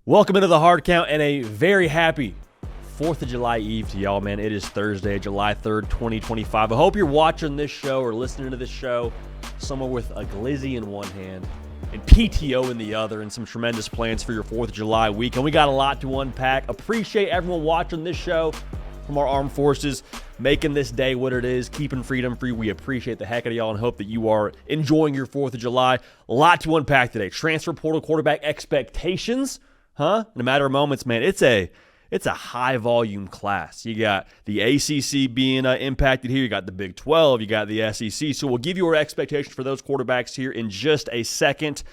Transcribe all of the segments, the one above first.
Welcome into the Hard Count and a very happy 4th of July Eve to y'all, man. It is Thursday, July 3rd, 2025. I hope you're watching this show or listening to this show somewhere with a glizzy in one hand and PTO in the other and some tremendous plans for your 4th of July weekend. We got a lot to unpack. Appreciate everyone watching this show from our armed forces, making this day what it is, keeping freedom free. We appreciate the heck out of y'all and hope that you are enjoying your 4th of July. A lot to unpack today. Transfer portal quarterback expectations. In a matter of moments, man, it's a high-volume class. You got the ACC being impacted here. You got the Big 12. You got the SEC. So we'll give you our expectations for those quarterbacks here in just a second.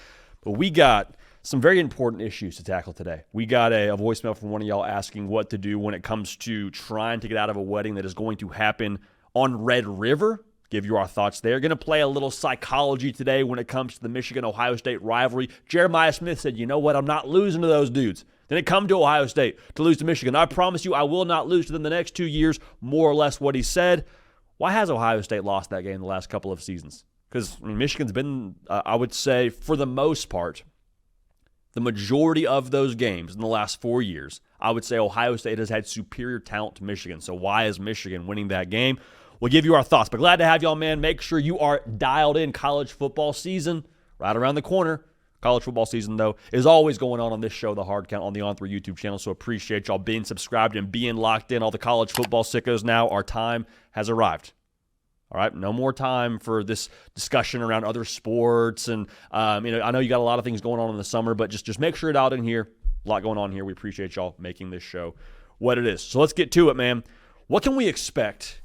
But we got some very important issues to tackle today. We got a voicemail from one of y'all asking what to do when it comes to trying to get out of a wedding that is going to happen on Red River. Give you our thoughts there. Going to play a little psychology today when it comes to the Michigan-Ohio State rivalry. Jeremiah Smith said, you know what, I'm not losing to those dudes. Then it come to Ohio State to lose to Michigan. I promise you I will not lose to them the next 2 years, more or less what he said. Why has Ohio State lost that game the last couple of seasons? Because Michigan's been, I would say, for the most part, the majority of those games in the last 4 years, I would say Ohio State has had superior talent to Michigan. So why is Michigan winning that game? We'll give you our thoughts, but glad to have y'all, man. Make sure you are dialed in. College football season right around the corner. College football season, though, is always going on this show, The Hard Count, on the On3 YouTube channel, so appreciate y'all being subscribed and being locked in. All the college football sickos now, our time has arrived. All right, no more time for this discussion around other sports. And, I know you got a lot of things going on in the summer, but just make sure you're dialed in here. A lot going on here. We appreciate y'all making this show what it is. So let's get to it, man. What can we expect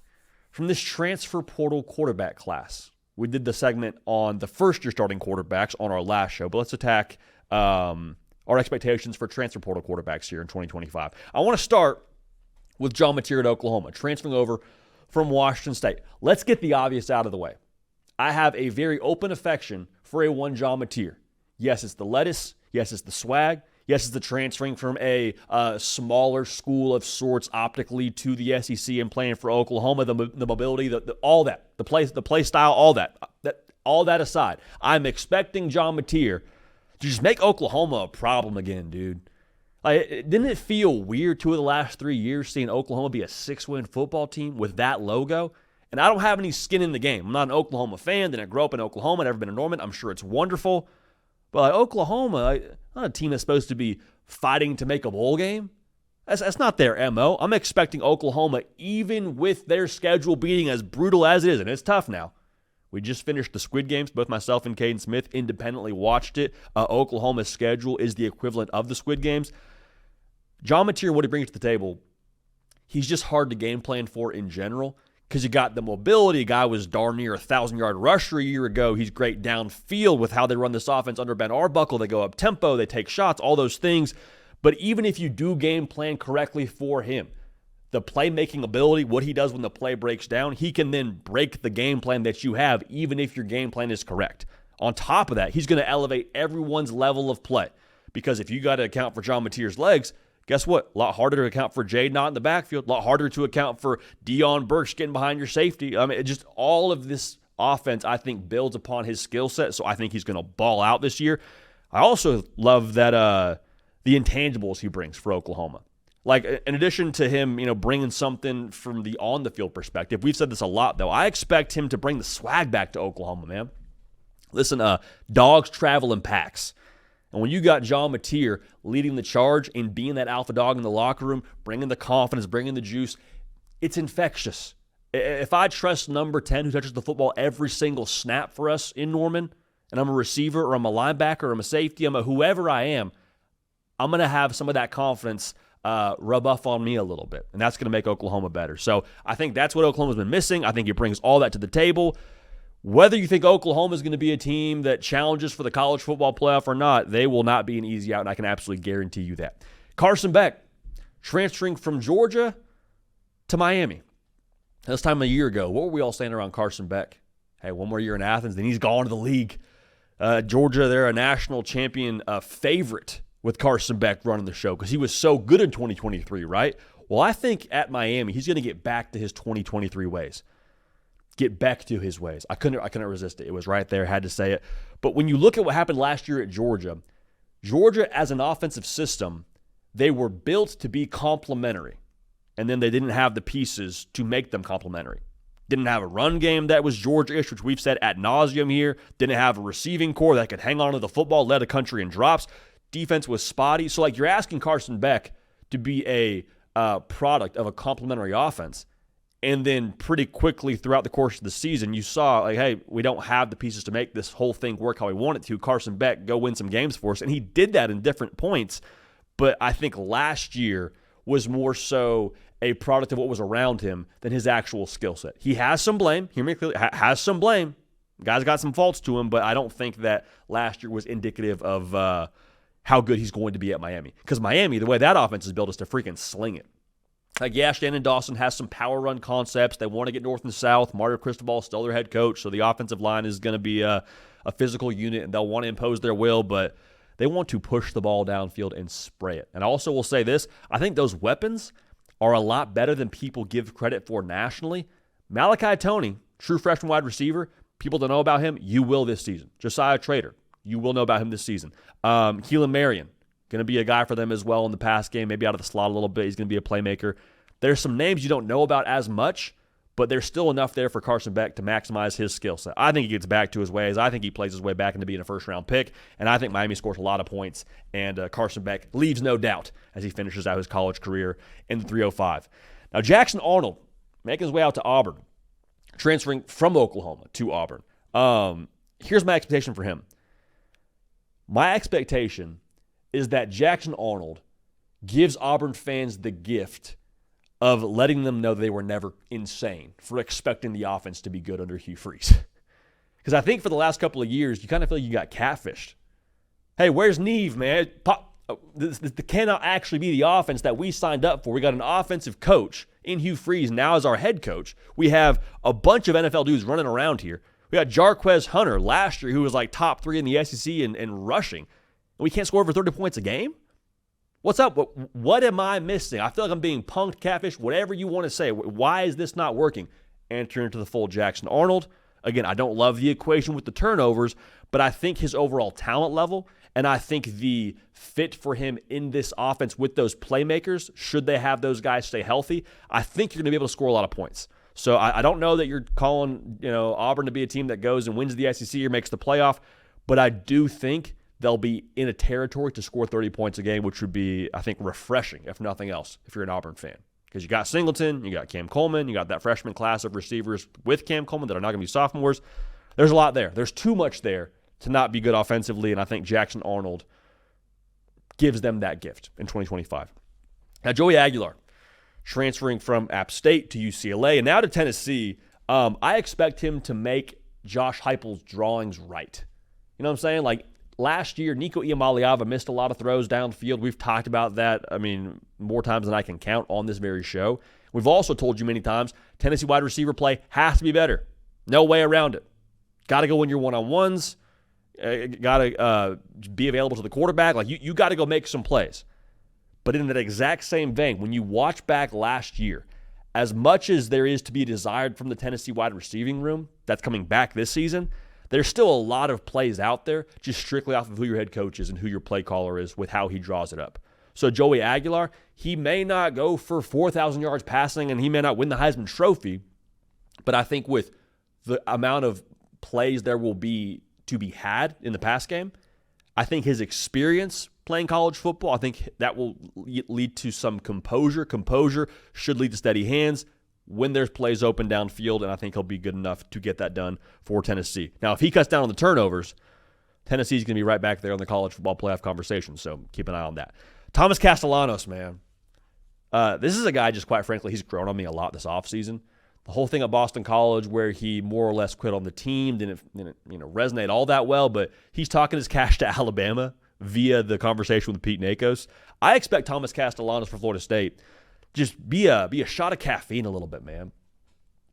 from this transfer portal quarterback class? We did the segment on the first-year starting quarterbacks on our last show, but let's attack our expectations for transfer portal quarterbacks here in 2025. I want to start with John Napier at Oklahoma, transferring over from Washington State. Let's get the obvious out of the way. I have a very open affection for a one John Napier. Yes, it's the lettuce. Yes, it's the swag. Yes, it's the transferring from a smaller school of sorts optically to the SEC and playing for Oklahoma, the mobility, all that, the play style, all that aside. I'm expecting John Napier to just make Oklahoma a problem again, dude. Didn't it feel weird 2 of the last 3 years seeing Oklahoma be a 6-win football team with that logo? And I don't have any skin in the game. I'm not an Oklahoma fan. Didn't grow up in Oklahoma. Never been in Norman. I'm sure it's wonderful. But Oklahoma, not a team that's supposed to be fighting to make a bowl game. That's not their MO. I'm expecting Oklahoma, even with their schedule being as brutal as it is, and it's tough now. We just finished the Squid Games. Both myself and Caden Smith independently watched it. Oklahoma's schedule is the equivalent of the Squid Games. John Napier, what he brings to the table, he's just hard to game plan for in general. Because you got the mobility. A guy was darn near a 1,000-yard rusher a year ago. He's great downfield with how they run this offense under Ben Arbuckle. They go up tempo, they take shots, all those things. But even if you do game plan correctly for him, the playmaking ability, what he does when the play breaks down, he can then break the game plan that you have, even if your game plan is correct. On top of that, he's going to elevate everyone's level of play. Because if you got to account for John Napier's legs, guess what? A lot harder to account for Jade Knott in the backfield. A lot harder to account for Deion Burks getting behind your safety. Just all of this offense, I think, builds upon his skill set. So I think he's going to ball out this year. I also love that the intangibles he brings for Oklahoma. Like, in addition to him, bringing something from the on-the-field perspective, we've said this a lot, though. I expect him to bring the swag back to Oklahoma, man. Listen, dogs travel in packs. And when you got John Napier leading the charge and being that alpha dog in the locker room, bringing the confidence, bringing the juice, it's infectious. If I trust number 10 who touches the football every single snap for us in Norman, and I'm a receiver or I'm a linebacker or I'm a safety, I'm a whoever I am, I'm going to have some of that confidence rub off on me a little bit. And that's going to make Oklahoma better. So I think that's what Oklahoma's been missing. I think he brings all that to the table. Whether you think Oklahoma is going to be a team that challenges for the college football playoff or not, they will not be an easy out, and I can absolutely guarantee you that. Carson Beck, transferring from Georgia to Miami. This time a year ago, what were we all saying around Carson Beck? Hey, one more year in Athens, then he's gone to the league. Georgia, they're a national champion favorite with Carson Beck running the show because he was so good in 2023, right? Well, I think at Miami, he's going to get back to his 2023 ways. Get back to his ways. I couldn't resist it. It was right there. Had to say it. But when you look at what happened last year at Georgia, Georgia, as an offensive system, they were built to be complementary, and then they didn't have the pieces to make them complementary. Didn't have a run game that was Georgia-ish, which we've said ad nauseum here. Didn't have a receiving core that could hang on to the football, led a country in drops. Defense was spotty. So, you're asking Carson Beck to be a product of a complementary offense. And then pretty quickly throughout the course of the season, you saw, hey, we don't have the pieces to make this whole thing work how we want it to. Carson Beck, go win some games for us. And he did that in different points. But I think last year was more so a product of what was around him than his actual skill set. He has some blame. Hear me clearly. Has some blame. Guy's got some faults to him, but I don't think that last year was indicative of how good he's going to be at Miami. Because Miami, the way that offense is built is to freaking sling it. Shannon Dawson has some power run concepts. They want to get north and south. Mario Cristobal is still their head coach, so the offensive line is going to be a physical unit, and they'll want to impose their will, but they want to push the ball downfield and spray it. And I also will say this, I think those weapons are a lot better than people give credit for nationally. Malachi Toney, true freshman wide receiver, people don't know about him. You will this season. Josiah Trader, you will know about him this season. Keelan Marion, going to be a guy for them as well in the pass game, maybe out of the slot a little bit. He's going to be a playmaker. There's some names you don't know about as much, but there's still enough there for Carson Beck to maximize his skill set. I think he gets back to his ways. I think he plays his way back into being a first-round pick, and I think Miami scores a lot of points, and Carson Beck leaves no doubt as he finishes out his college career in the 305. Now, Jackson Arnold making his way out to Auburn, transferring from Oklahoma to Auburn. Here's my expectation for him. My expectation is that Jackson Arnold gives Auburn fans the gift of letting them know they were never insane for expecting the offense to be good under Hugh Freeze. Because I think for the last couple of years, you kind of feel like you got catfished. Hey, where's Neve, man? This cannot actually be the offense that we signed up for. We got an offensive coach in Hugh Freeze now as our head coach. We have a bunch of NFL dudes running around here. We got Jarquez Hunter last year who was like top 3 in the SEC and rushing. And we can't score over 30 points a game? What's up? What am I missing? I feel like I'm being punked, catfish, whatever you want to say. Why is this not working? Enter into the fold Jackson Arnold. Again, I don't love the equation with the turnovers, but I think his overall talent level and I think the fit for him in this offense with those playmakers, should they have those guys stay healthy, I think you're going to be able to score a lot of points. So I don't know that you're calling Auburn to be a team that goes and wins the SEC or makes the playoff, but I do think they'll be in a territory to score 30 points a game, which would be, I think, refreshing, if nothing else, if you're an Auburn fan. Because you got Singleton, you got Cam Coleman, you got that freshman class of receivers with Cam Coleman that are not going to be sophomores. There's a lot there. There's too much there to not be good offensively, and I think Jackson Arnold gives them that gift in 2025. Now, Joey Aguilar, transferring from App State to UCLA and now to Tennessee, I expect him to make Josh Heupel's drawings right. You know what I'm saying? Like, last year, Nico Iamaleava missed a lot of throws downfield. We've talked about that, more times than I can count on this very show. We've also told you many times, Tennessee wide receiver play has to be better. No way around it. Got to go win your one-on-ones. Got to be available to the quarterback. Like, you got to go make some plays. But in that exact same vein, when you watch back last year, as much as there is to be desired from the Tennessee wide receiving room that's coming back this season, there's still a lot of plays out there just strictly off of who your head coach is and who your play caller is with how he draws it up. So Joey Aguilar, he may not go for 4,000 yards passing and he may not win the Heisman Trophy, but I think with the amount of plays there will be to be had in the pass game, I think his experience playing college football, I think that will lead to some composure. Composure should lead to steady hands when there's plays open downfield, and I think he'll be good enough to get that done for Tennessee. Now, if he cuts down on the turnovers, Tennessee's going to be right back there on the college football playoff conversation, so keep an eye on that. Thomas Castellanos, man. This is a guy, just quite frankly, he's grown on me a lot this offseason. The whole thing at Boston College where he more or less quit on the team didn't resonate all that well, but he's talking his cash to Alabama via the conversation with Pete Nakos. I expect Thomas Castellanos for Florida State just be a shot of caffeine a little bit, man.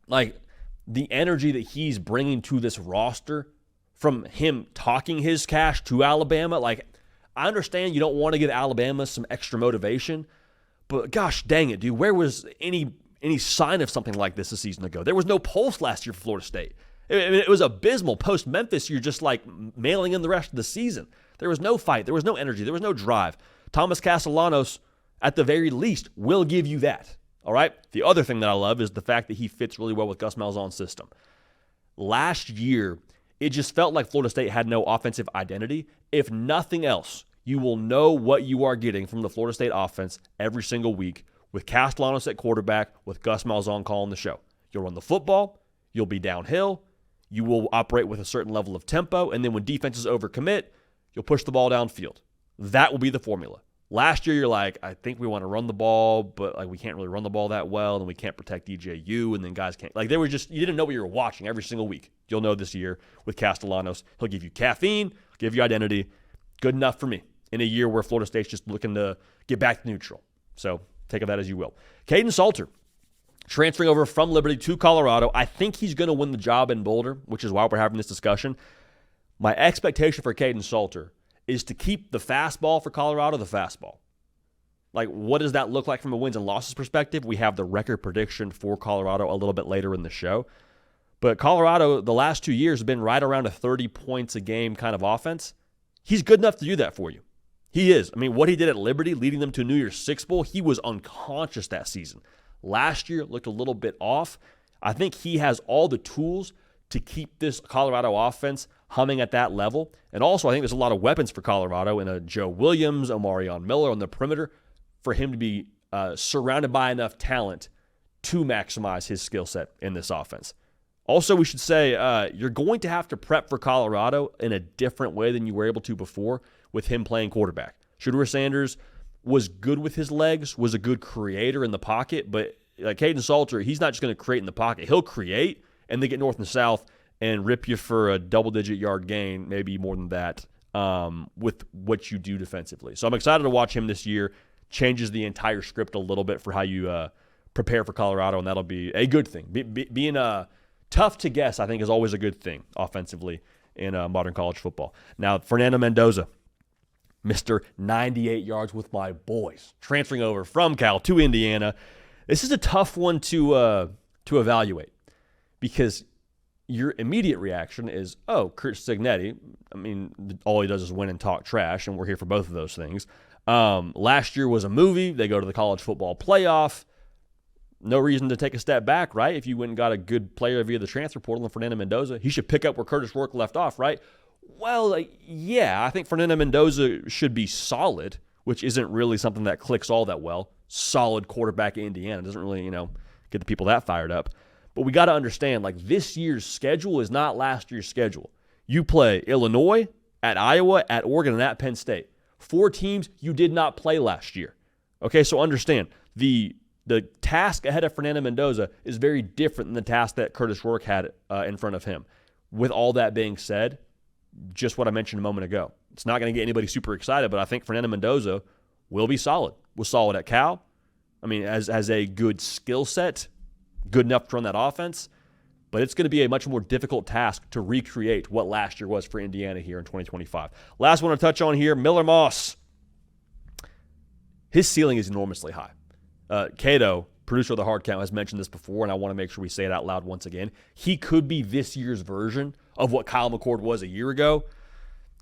Like, the energy that he's bringing to this roster from him talking his cash to Alabama. Like, I understand you don't want to give Alabama some extra motivation, but gosh dang it, dude, where was any sign of something like this a season ago? There was no pulse last year for Florida State. It was abysmal. Post-Memphis, you're just like mailing in the rest of the season. There was no fight. There was no energy. There was no drive. Thomas Castellanos, at the very least, will give you that. All right? The other thing that I love is the fact that he fits really well with Gus Malzahn's system. Last year, it just felt like Florida State had no offensive identity. If nothing else, you will know what you are getting from the Florida State offense every single week with Castellanos at quarterback, with Gus Malzahn calling the show. You'll run the football. You'll be downhill. You will operate with a certain level of tempo. And then when defenses overcommit, you'll push the ball downfield. That will be the formula. Last year, you're like, I think we want to run the ball, but like we can't really run the ball that well, and we can't protect DJU, and then guys can't. Like they were just, you didn't know what you were watching every single week. You'll know this year with Castellanos. He'll give you caffeine, give you identity. Good enough for me in a year where Florida State's just looking to get back to neutral. So take of that as you will. Caden Salter, transferring over from Liberty to Colorado. I think he's going to win the job in Boulder, which is why we're having this discussion. My expectation for Caden Salter is to keep the fastball for Colorado the fastball. Like, what does that look like from a wins and losses perspective? We have the record prediction for Colorado a little bit later in the show. But Colorado, the last 2 years, have been right around a 30 points a game kind of offense. He's good enough to do that for you. He is. I mean, what he did at Liberty, leading them to a New Year's Six Bowl, he was unconscious that season. Last year, looked a little bit off. I think he has all the tools to keep this Colorado offense humming at that level. And also, I think there's a lot of weapons for Colorado in a Joe Williams, Omarion Miller on the perimeter for him to be surrounded by enough talent to maximize his skill set in this offense. Also, we should say you're going to have to prep for Colorado in a different way than you were able to before with him playing quarterback. Shedeur Sanders was good with his legs, was a good creator in the pocket, but like Caden Salter, he's not just going to create in the pocket. He'll create and then get north and south and rip you for a double-digit yard gain, maybe more than that, with what you do defensively. So I'm excited to watch him this year. Changes the entire script a little bit for how you prepare for Colorado, and that'll be a good thing. Being tough to guess, I think, is always a good thing offensively in modern college football. Now, Fernando Mendoza, Mr. 98 yards with my boys, transferring over from Cal to Indiana. This is a tough one to evaluate because your immediate reaction is, oh, Curt Cignetti, I mean, all he does is win and talk trash, and we're here for both of those things. Last year was a movie. They go to the college football playoff. No reason to take a step back, right? If you went and got a good player via the transfer portal in Fernando Mendoza, he should pick up where Curtis Rourke left off, right? Well, yeah, I think Fernando Mendoza should be solid, which isn't really something that clicks all that well. Solid quarterback at Indiana doesn't really, get the people that fired up. But we got to understand, this year's schedule is not last year's schedule. You play Illinois, at Iowa, at Oregon, and at Penn State. 4 teams you did not play last year. Okay, so understand, the task ahead of Fernando Mendoza is very different than the task that Curtis Rourke had in front of him. With all that being said, just what I mentioned a moment ago. It's not going to get anybody super excited, but I think Fernando Mendoza will be solid. Was solid at Cal. I mean, as a good skill set, good enough to run that offense, but it's going to be a much more difficult task to recreate what last year was for Indiana here in 2025. Last one to touch on here, Miller Moss. His ceiling is enormously high. Cato, producer of the Hard Count, has mentioned this before, and I want to make sure we say it out loud once again. He could be this year's version of what Kyle McCord was a year ago.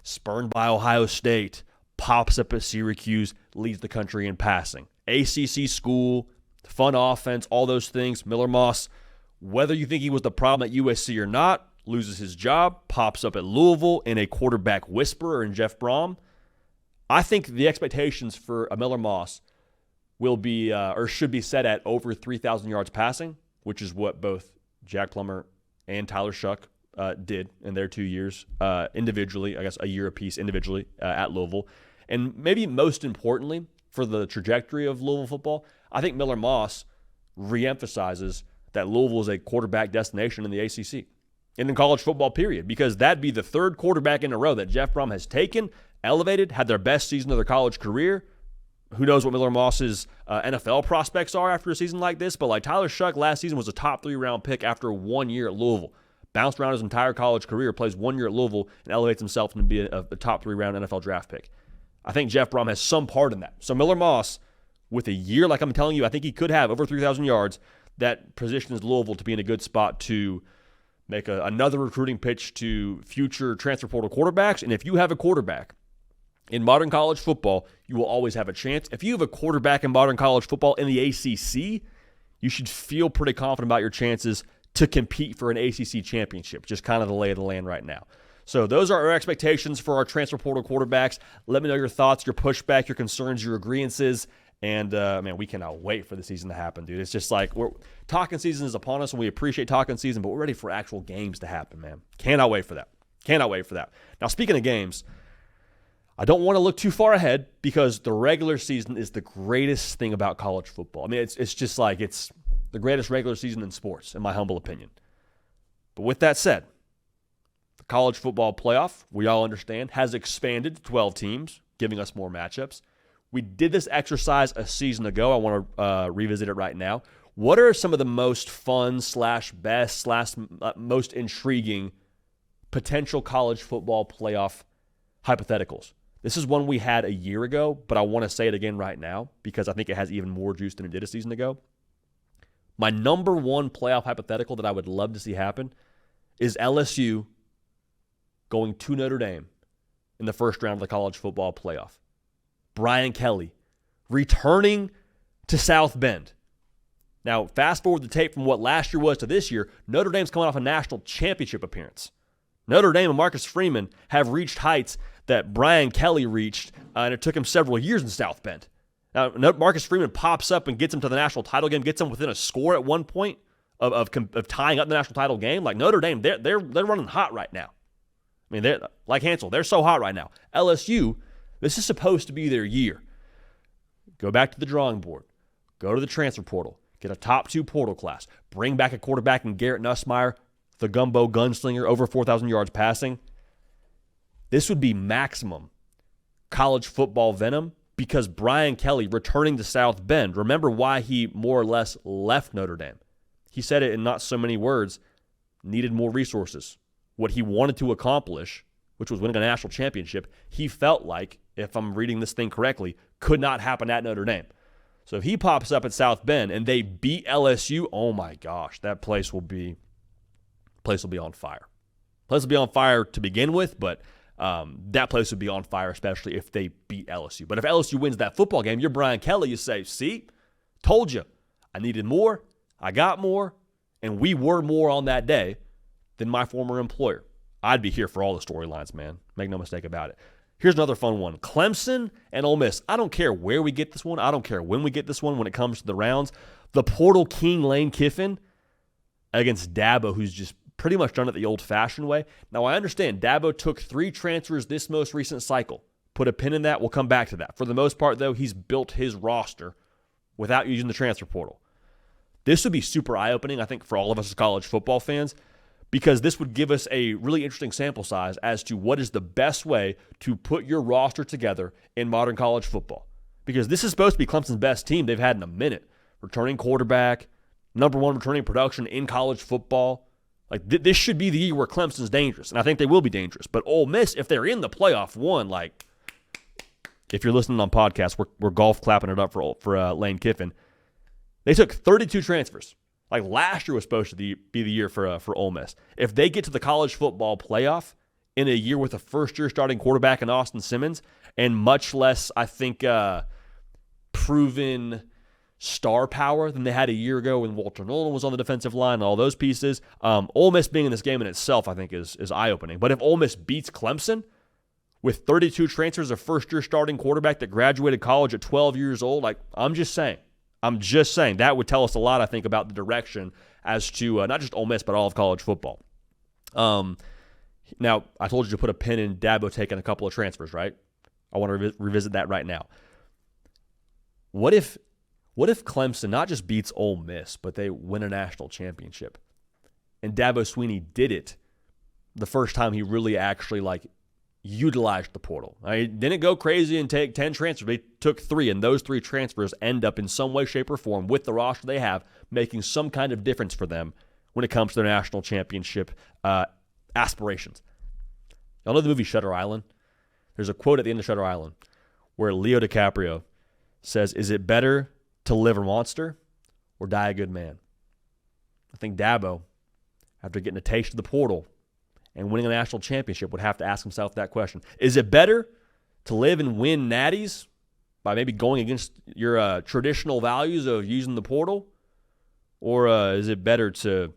Spurned by Ohio State, pops up at Syracuse, leads the country in passing. ACC school, fun offense, all those things. Miller Moss, whether you think he was the problem at USC or not, loses his job, pops up at Louisville in a quarterback whisperer in Jeff Brom. I think the expectations for a Miller Moss will be or should be set at over 3,000 yards passing, which is what both Jack Plummer and Tyler Shuck did in their 2 years individually, I guess a year apiece individually at Louisville. And maybe most importantly for the trajectory of Louisville football, I think Miller Moss reemphasizes that Louisville is a quarterback destination in the ACC and in college football, period, because that'd be the 3rd quarterback in a row that Jeff Brom has taken, elevated, had their best season of their college career. Who knows what Miller Moss's NFL prospects are after a season like this, but Tyler Shuck last season was a top 3-round pick after 1 year at Louisville. Bounced around his entire college career, plays 1 year at Louisville, and elevates himself to be a top 3-round NFL draft pick. I think Jeff Brom has some part in that. So Miller Moss, with a year like I'm telling you, I think he could have over 3,000 yards. That positions Louisville to be in a good spot to make another recruiting pitch to future transfer portal quarterbacks. And if you have a quarterback in modern college football, you will always have a chance. If you have a quarterback in modern college football in the ACC, you should feel pretty confident about your chances to compete for an ACC championship. Just kind of the lay of the land right now. So those are our expectations for our transfer portal quarterbacks. Let me know your thoughts, your pushback, your concerns, your agreeances. And, man, we cannot wait for the season to happen, dude. It's just like talking season is upon us, and we appreciate talking season, but we're ready for actual games to happen, man. Cannot wait for that. Cannot wait for that. Now, speaking of games, I don't want to look too far ahead because the regular season is the greatest thing about college football. I mean, it's just like it's the greatest regular season in sports, in my humble opinion. But with that said, the college football playoff, we all understand, has expanded to 12 teams, giving us more matchups. We did this exercise a season ago. I want to revisit it right now. What are some of the most fun /best most intriguing potential college football playoff hypotheticals? This is one we had a year ago, but I want to say it again right now because I think it has even more juice than it did a season ago. My number one playoff hypothetical that I would love to see happen is LSU going to Notre Dame in the first round of the college football playoff. Brian Kelly returning to South Bend. Now, fast forward the tape from what last year was to this year, Notre Dame's coming off a national championship appearance. Notre Dame and Marcus Freeman have reached heights that Brian Kelly reached, and it took him several years in South Bend. Now, Marcus Freeman pops up and gets him to the national title game, gets him within a score at one point of tying up the national title game. Like Notre Dame, they're running hot right now. I mean, they're like Hansel, they're so hot right now. LSU, this is supposed to be their year. Go back to the drawing board. Go to the transfer portal. Get a top 2 portal class. Bring back a quarterback in Garrett Nussmeier, the gumbo gunslinger, over 4,000 yards passing. This would be maximum college football venom because Brian Kelly returning to South Bend. Remember why he more or less left Notre Dame. He said it in not so many words, needed more resources. What he wanted to accomplish, which was winning a national championship, he felt like, if I'm reading this thing correctly, could not happen at Notre Dame. So if he pops up at South Bend and they beat LSU, oh my gosh, that place will be on fire. Place will be on fire to begin with, but that place would be on fire, especially if they beat LSU. But if LSU wins that football game, you're Brian Kelly, you say, see, told you, I needed more, I got more, and we were more on that day than my former employer. I'd be here for all the storylines, man. Make no mistake about it. Here's another fun one. Clemson and Ole Miss. I don't care where we get this one. I don't care when we get this one when it comes to the rounds. The portal king Lane Kiffin against Dabo, who's just pretty much done it the old-fashioned way. Now, I understand Dabo took 3 transfers this most recent cycle. Put a pin in that. We'll come back to that. For the most part, though, he's built his roster without using the transfer portal. This would be super eye-opening, I think, for all of us as college football fans, because this would give us a really interesting sample size as to what is the best way to put your roster together in modern college football. Because this is supposed to be Clemson's best team they've had in a minute. Returning quarterback, number 1 returning production in college football. Like this should be the year where Clemson's dangerous, and I think they will be dangerous. But Ole Miss, if they're in the playoff one, like if you're listening on podcasts, we're golf clapping it up for Lane Kiffin. They took 32 transfers. Like last year was supposed to be the year for Ole Miss. If they get to the college football playoff in a year with a first-year starting quarterback in Austin Simmons and much less, I think, proven star power than they had a year ago when Walter Nolan was on the defensive line and all those pieces, Ole Miss being in this game in itself, I think, is eye-opening. But if Ole Miss beats Clemson with 32 transfers, a first-year starting quarterback that graduated college at 12 years old, like I'm just saying, that would tell us a lot, I think, about the direction as to not just Ole Miss, but all of college football. Now, I told you to put a pin in Dabo taking a couple of transfers, right? I want to revisit that right now. What if Clemson not just beats Ole Miss, but they win a national championship? And Dabo Swinney did it the first time he really actually utilized the portal. He didn't go crazy and take 10 transfers. They took 3, and those 3 transfers end up in some way, shape, or form with the roster they have, making some kind of difference for them when it comes to their national championship aspirations. Y'all know the movie Shutter Island? There's a quote at the end of Shutter Island where Leo DiCaprio says, "Is it better to live a monster or die a good man?" I think Dabo after getting a taste of the portal and winning a national championship, would have to ask himself that question. Is it better to live and win natties by maybe going against your traditional values of using the portal? Or is it better to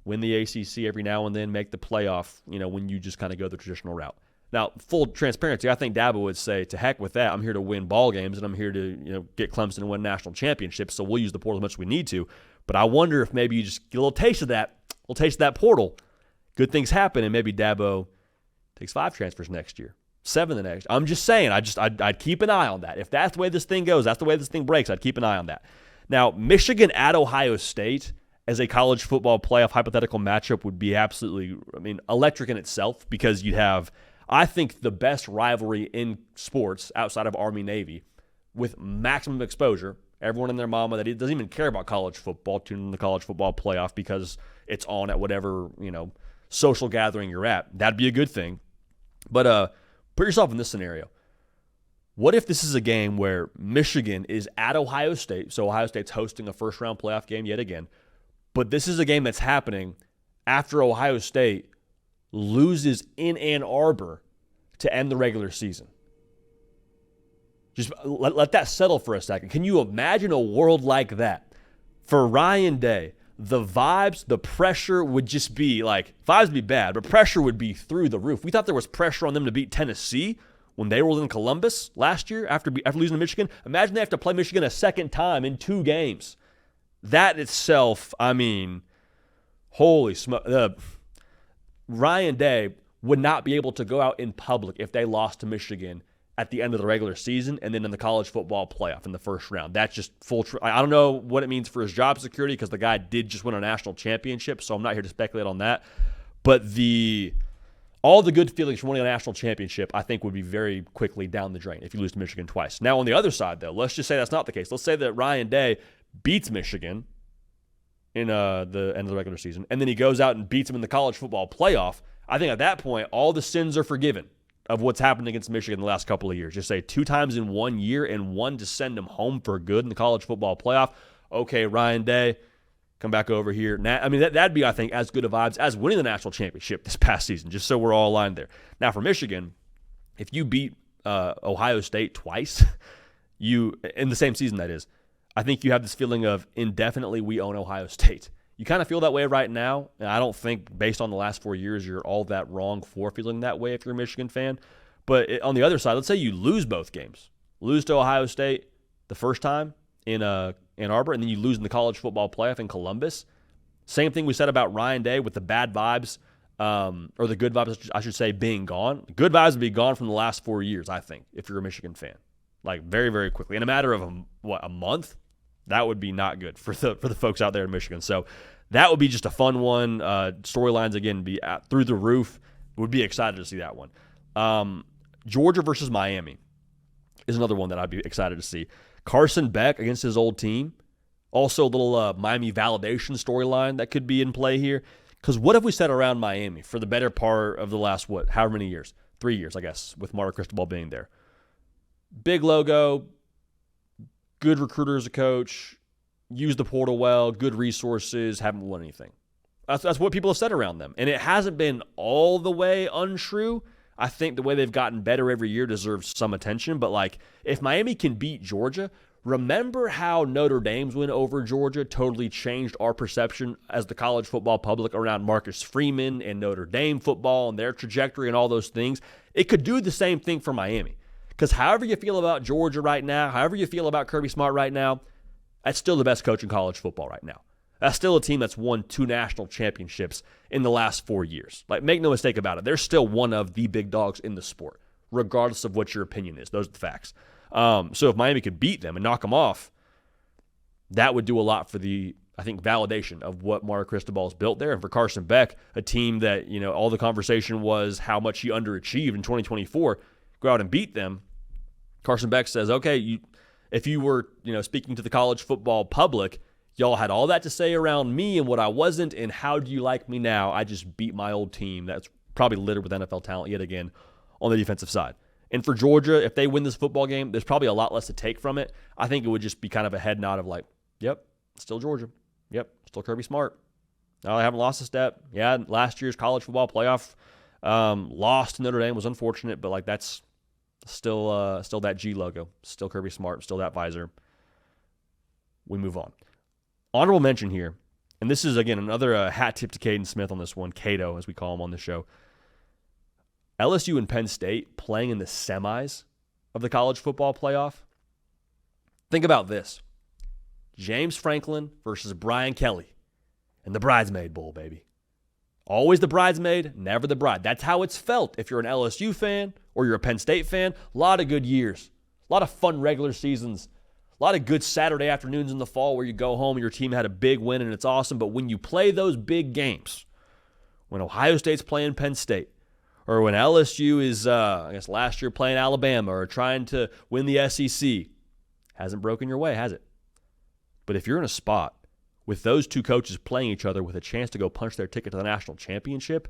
win the ACC every now and then, make the playoff, when you just kind of go the traditional route? Now, full transparency, I think Dabo would say, to heck with that. I'm here to win ball games, and I'm here to get Clemson and win national championships, so we'll use the portal as much as we need to. But I wonder if maybe you just get a little taste of that portal. Good things happen, and maybe Dabo takes 5 transfers next year, 7 the next. I'm just saying, I'd keep an eye on that. If that's the way this thing goes, that's the way this thing breaks, I'd keep an eye on that. Now, Michigan at Ohio State as a college football playoff hypothetical matchup would be absolutely, electric in itself, because you'd have, I think, the best rivalry in sports outside of Army-Navy with maximum exposure. Everyone and their mama that doesn't even care about college football tune in the college football playoff because it's on at whatever, social gathering you're at. That'd be a good thing. But put yourself in this scenario. What if this is a game where Michigan is at Ohio State, so Ohio State's hosting a first-round playoff game yet again, but this is a game that's happening after Ohio State loses in Ann Arbor to end the regular season? Just let that settle for a second. Can you imagine a world like that? For Ryan Day, the vibes, the pressure would just be like, vibes would be bad, but pressure would be through the roof. We thought there was pressure on them to beat Tennessee when they were in Columbus last year after losing to Michigan. Imagine they have to play Michigan a second time in 2 games. That itself, holy smoke. Ryan Day would not be able to go out in public if they lost to Michigan at the end of the regular season and then in the college football playoff in the first round. That's just full I don't know what it means for his job security, because the guy did just win a national championship, so I'm not here to speculate on that. But all the good feelings from winning a national championship, I think, would be very quickly down the drain if you lose to Michigan twice. Now, on the other side, though, let's just say that's not the case. Let's say that Ryan Day beats Michigan in the end of the regular season, and then he goes out and beats them in the college football playoff. I think at that point, all the sins are forgiven of what's happened against Michigan the last couple of years. Just say 2 times in 1 year and 1 to send them home for good in the college football playoff. Okay, Ryan Day, come back over here. That'd be, I think, as good of vibes as winning the national championship this past season, just so we're all aligned there. Now, for Michigan, if you beat Ohio State twice, in the same season, that is, I think you have this feeling of indefinitely we own Ohio State. You kind of feel that way right now, and I don't think, based on the last 4 years, you're all that wrong for feeling that way if you're a Michigan fan. But on the other side, let's say you lose both games. Lose to Ohio State the first time in Ann Arbor, and then you lose in the college football playoff in Columbus. Same thing we said about Ryan Day with the bad vibes, or the good vibes, I should say, being gone. Good vibes would be gone from the last 4 years, I think, if you're a Michigan fan. Like, very, very quickly. In a matter of, a month? That would be not good for the folks out there in Michigan. So that would be just a fun one. Storylines, again, be through the roof. Would be excited to see that one. Georgia versus Miami is another one that I'd be excited to see. Carson Beck against his old team. Also a little Miami validation storyline that could be in play here. Because what have we said around Miami for the better part of the last, however many years? 3 years, I guess, with Mario Cristobal being there. Big logo, good recruiter as a coach, use the portal well, good resources, haven't won anything. That's what people have said around them. And it hasn't been all the way untrue. I think the way they've gotten better every year deserves some attention. But, if Miami can beat Georgia, remember how Notre Dame's win over Georgia totally changed our perception as the college football public around Marcus Freeman and Notre Dame football and their trajectory and all those things? It could do the same thing for Miami. Because however you feel about Georgia right now, however you feel about Kirby Smart right now, that's still the best coach in college football right now. That's still a team that's won 2 national championships in the last 4 years. Make no mistake about it. They're still one of the big dogs in the sport, regardless of what your opinion is. Those are the facts. So if Miami could beat them and knock them off, that would do a lot for the, I think, validation of what Mario Cristobal has built there. And for Carson Beck, a team that, all the conversation was how much he underachieved in 2024, go out and beat them. Carson Beck says, okay, if you were, speaking to the college football public, y'all had all that to say around me and what I wasn't, and how do you like me now? I just beat my old team that's probably littered with NFL talent yet again on the defensive side. And for Georgia, if they win this football game, there's probably a lot less to take from it. I think it would just be kind of a head nod of yep, still Georgia. Yep, still Kirby Smart. No, they haven't lost a step. Yeah, last year's college football playoff loss to Notre Dame was unfortunate, but like that's still that G logo, still Kirby Smart, still that visor. We move on. Honorable mention here, and this is, again, another hat tip to Caden Smith on this one, Cato, as we call him on the show. LSU and Penn State playing in the semis of the college football playoff. Think about this. James Franklin versus Brian Kelly in the Bridesmaid Bowl, baby. Always the bridesmaid, never the bride. That's how it's felt if you're an LSU fan or you're a Penn State fan. A lot of good years. A lot of fun regular seasons. A lot of good Saturday afternoons in the fall where you go home and your team had a big win and it's awesome. But when you play those big games, when Ohio State's playing Penn State, or when LSU is, I guess last year playing Alabama or trying to win the SEC, hasn't broken your way, has it? But if you're in a spot with those two coaches playing each other with a chance to go punch their ticket to the national championship,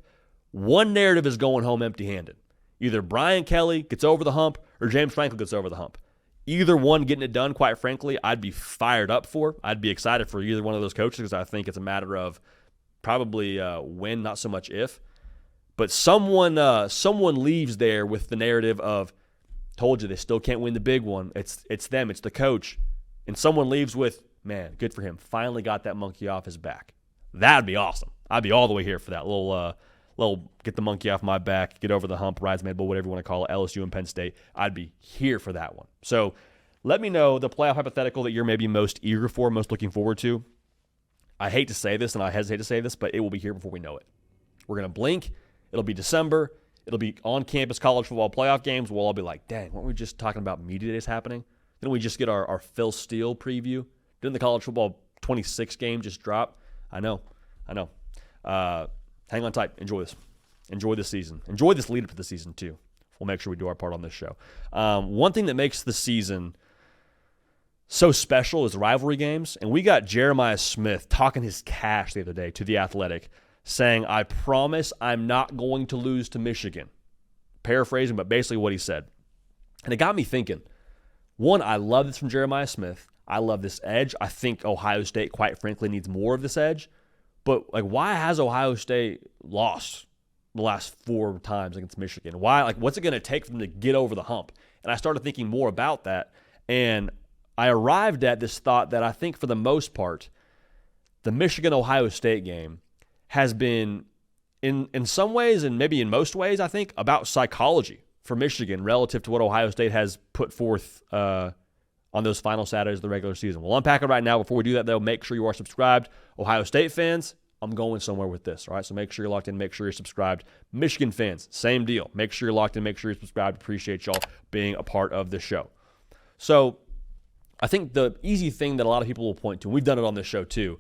one narrative is going home empty-handed. Either Brian Kelly gets over the hump or James Franklin gets over the hump. Either one getting it done, quite frankly, I'd be fired up for. I'd be excited for either one of those coaches because I think it's a matter of probably when, not so much if. But someone leaves there with the narrative of, told you they still can't win the big one. It's them. It's the coach. And someone leaves with, man, good for him. Finally got that monkey off his back. That'd be awesome. I'd be all the way here for that little get the monkey off my back, get over the hump, bridesmaid bowl, whatever you want to call it, LSU and Penn State. I'd be here for that one. So let me know the playoff hypothetical that you're maybe most eager for, most looking forward to. I hate to say this, and I hesitate to say this, but it will be here before we know it. We're going to blink. It'll be December. It'll be on-campus college football playoff games. We'll all be like, dang, weren't we just talking about media days happening? Didn't we just get our Phil Steele preview? Didn't the college football 26 game just drop? I know. Hang on tight. Enjoy this. Enjoy this season. Enjoy this lead up to the season, too. We'll make sure we do our part on this show. One thing that makes the season so special is rivalry games. And we got Jeremiah Smith talking his cash the other day to The Athletic, saying, I promise I'm not going to lose to Michigan. Paraphrasing, but basically what he said. And it got me thinking. One, I love this from Jeremiah Smith. I love this edge. I think Ohio State, quite frankly, needs more of this edge. But like, why has Ohio State lost the last 4 times against Michigan? Why? Like, what's it going to take for them to get over the hump? And I started thinking more about that, and I arrived at this thought that I think for the most part, the Michigan-Ohio State game has been, in some ways and maybe in most ways, I think, about psychology for Michigan relative to what Ohio State has put forth on those final Saturdays of the regular season. We'll unpack it right now. Before we do that, though, make sure you are subscribed. Ohio State fans, I'm going somewhere with this, all right? So make sure you're locked in. Make sure you're subscribed. Michigan fans, same deal. Make sure you're locked in. Make sure you're subscribed. Appreciate y'all being a part of the show. So I think the easy thing that a lot of people will point to, and we've done it on this show too,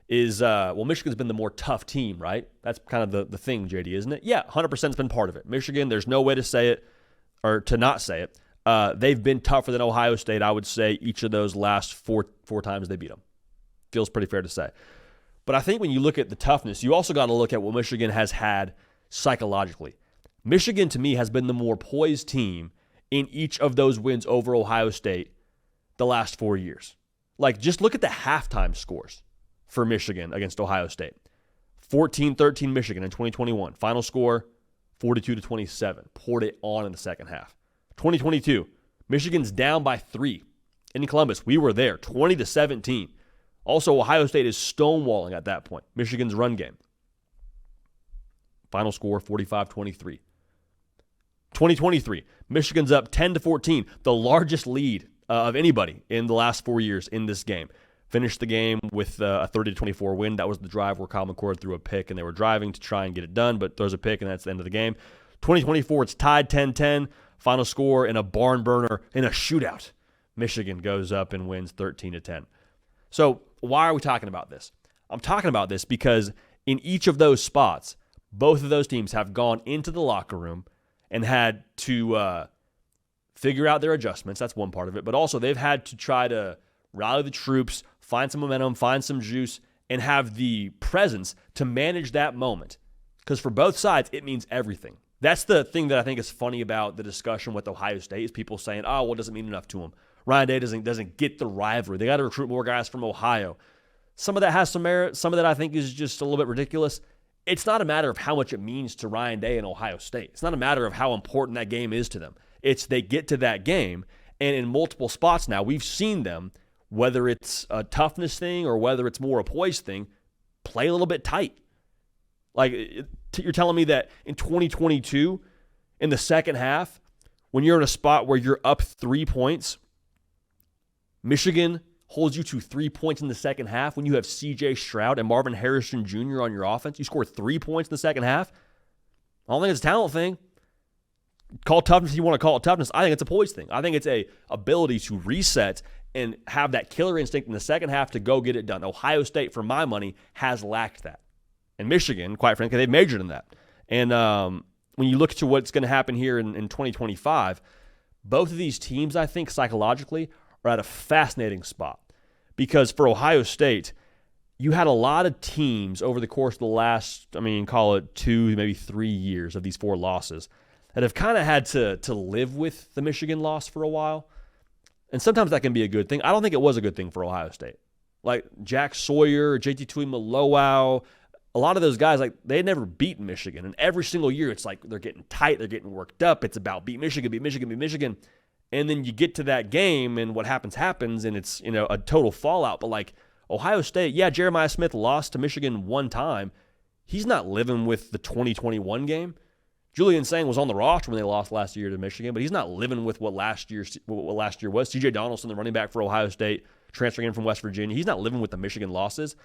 is, Michigan's been the more tough team, right? That's kind of the thing, JD, isn't it? Yeah, 100% has been part of it. Michigan, there's no way to say it or to not say it. They've been tougher than Ohio State, I would say, each of those last four times they beat them. Feels pretty fair to say. But I think when you look at the toughness, you also got to look at what Michigan has had psychologically. Michigan, to me, has been the more poised team in each of those wins over Ohio State the last 4 years. Like, just look at the halftime scores for Michigan against Ohio State. 14-13 Michigan in 2021. Final score, 42-27. Poured it on in the second half. 2022, Michigan's down by 3 in Columbus. We were there, 20-17. Also, Ohio State is stonewalling at that point. Michigan's run game. Final score, 45-23. 2023, Michigan's up 10-14, the largest lead of anybody in the last 4 years in this game. Finished the game with a 30-24 win. That was the drive where Kyle McCord threw a pick, and they were driving to try and get it done, but throws a pick, and that's the end of the game. 2024, it's tied 10-10. Final score in a barn burner in a shootout. Michigan goes up and wins 13-10. So why are we talking about this? I'm talking about this because in each of those spots, both of those teams have gone into the locker room and had to figure out their adjustments. That's one part of it. But also they've had to try to rally the troops, find some momentum, find some juice, and have the presence to manage that moment. Because for both sides, it means everything. That's the thing that I think is funny about the discussion with Ohio State is people saying, oh, well, it doesn't mean enough to them. Ryan Day doesn't get the rivalry. They got to recruit more guys from Ohio. Some of that has some merit. Some of that I think is just a little bit ridiculous. It's not a matter of how much it means to Ryan Day and Ohio State. It's not a matter of how important that game is to them. It's they get to that game, and in multiple spots now, we've seen them, whether it's a toughness thing or whether it's more a poise thing, play a little bit tight. Like, you're telling me that in 2022, in the second half, when you're in a spot where you're up 3 points, Michigan holds you to 3 points in the second half when you have C.J. Stroud and Marvin Harrison Jr. on your offense. You score 3 points in the second half. I don't think it's a talent thing. Call toughness if you want to call it toughness. I think it's a poise thing. I think it's a ability to reset and have that killer instinct in the second half to go get it done. Ohio State, for my money, has lacked that. And Michigan, quite frankly, they've majored in that. And when you look to what's going to happen here in 2025, both of these teams, I think, psychologically, are at a fascinating spot. Because for Ohio State, you had a lot of teams over the course of the last, call it 2, maybe 3 years of these 4 losses that have kind of had to live with the Michigan loss for a while. And sometimes that can be a good thing. I don't think it was a good thing for Ohio State. Like Jack Sawyer, JT Tuimoloau, a lot of those guys, like they had never beaten Michigan. And every single year it's like they're getting tight, they're getting worked up. It's about beat Michigan, beat Michigan, beat Michigan. And then you get to that game and what happens, and it's, a total fallout. But like Ohio State, yeah, Jeremiah Smith lost to Michigan one time. He's not living with the 2021 game. Julian Sang was on the roster when they lost last year to Michigan, but he's not living with what last year was. C.J. Donaldson, the running back for Ohio State, transferring in from West Virginia, he's not living with the Michigan losses.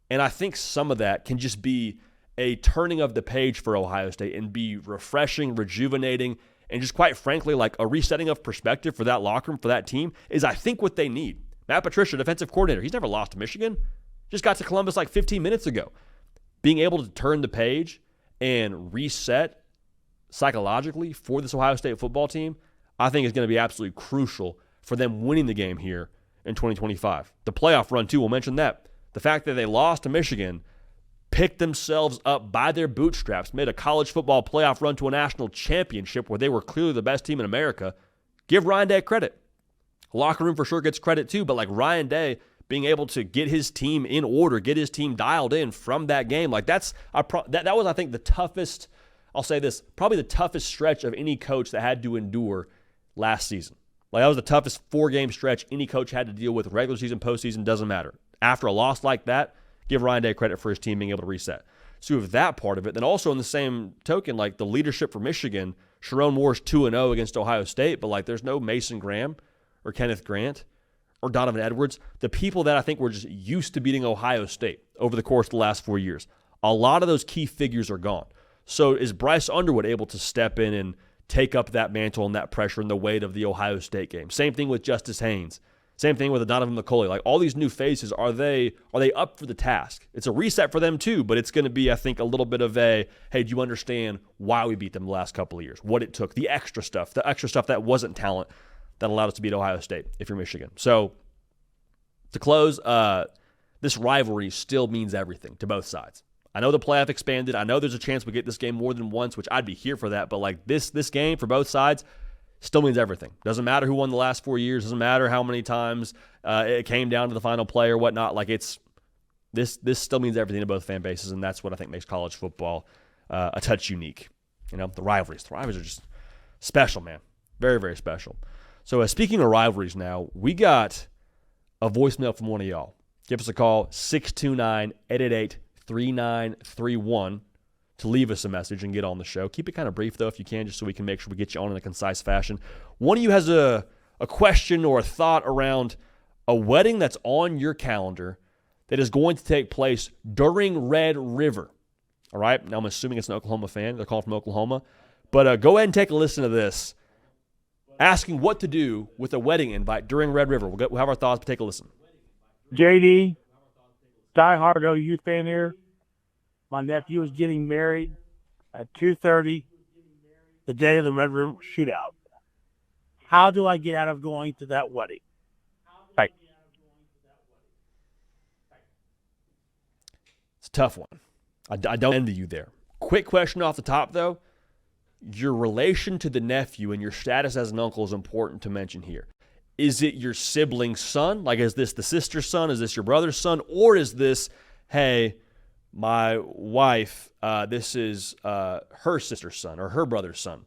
And I think some of that can just be a turning of the page for Ohio State and be refreshing, rejuvenating, and just quite frankly, like a resetting of perspective for that locker room, for that team, is I think what they need. Matt Patricia, defensive coordinator, he's never lost to Michigan. Just got to Columbus like 15 minutes ago. Being able to turn the page and reset psychologically for this Ohio State football team, I think is going to be absolutely crucial for them winning the game here in 2025. The playoff run, too, we'll mention that. The fact that they lost to Michigan, picked themselves up by their bootstraps, made a college football playoff run to a national championship where they were clearly the best team in America. Give Ryan Day credit. Locker room for sure gets credit too, but like Ryan Day being able to get his team in order, get his team dialed in from that game, like that was, I think, the toughest, I'll say this, probably the toughest stretch of any coach that had to endure last season. Like that was the toughest 4-game stretch any coach had to deal with, regular season, postseason, doesn't matter. After a loss like that, give Ryan Day credit for his team being able to reset. So with that part of it, then also in the same token, like the leadership for Michigan, Sharon Moore's 2-0 against Ohio State, but like there's no Mason Graham or Kenneth Grant or Donovan Edwards, the people that I think were just used to beating Ohio State over the course of the last 4 years. A lot of those key figures are gone. So is Bryce Underwood able to step in and take up that mantle and that pressure and the weight of the Ohio State game? Same thing with Justice Haynes. Same thing with Donovan McCulley. Like all these new faces, are they up for the task? It's a reset for them too, but it's going to be, I think, a little bit of a, hey, do you understand why we beat them the last couple of years? What it took, the extra stuff that wasn't talent that allowed us to beat Ohio State if you're Michigan. So to close, this rivalry still means everything to both sides. I know the playoff expanded. I know there's a chance we get this game more than once, which I'd be here for that. But like this game for both sides still means everything. Doesn't matter who won the last 4 years. Doesn't matter how many times it came down to the final play or whatnot. Like this still means everything to both fan bases, and that's what I think makes college football a touch unique. The rivalries. The rivalries are just special, man. Very, very special. So speaking of rivalries now, we got a voicemail from one of y'all. Give us a call, 629-888-3931 to leave us a message and get on the show. Keep it kind of brief, though, if you can, just so we can make sure we get you on in a concise fashion. One of you has a question or a thought around a wedding that's on your calendar that is going to take place during Red River. All right? Now, I'm assuming it's an Oklahoma fan. They're calling from Oklahoma. But go ahead and take a listen to this, asking what to do with a wedding invite during Red River. We'll have our thoughts, but take a listen. JD, diehard OU fan here. My nephew is getting married at 2:30 the day of the Red River Shootout. How do I get out of going to that wedding? Right. It's a tough one. I don't envy you there. Quick question off the top, though. Your relation to the nephew and your status as an uncle is important to mention here. is it your sibling's son? Like, is this the sister's son? Is this your brother's son? Or is this, hey, my wife, this is her sister's son or her brother's son?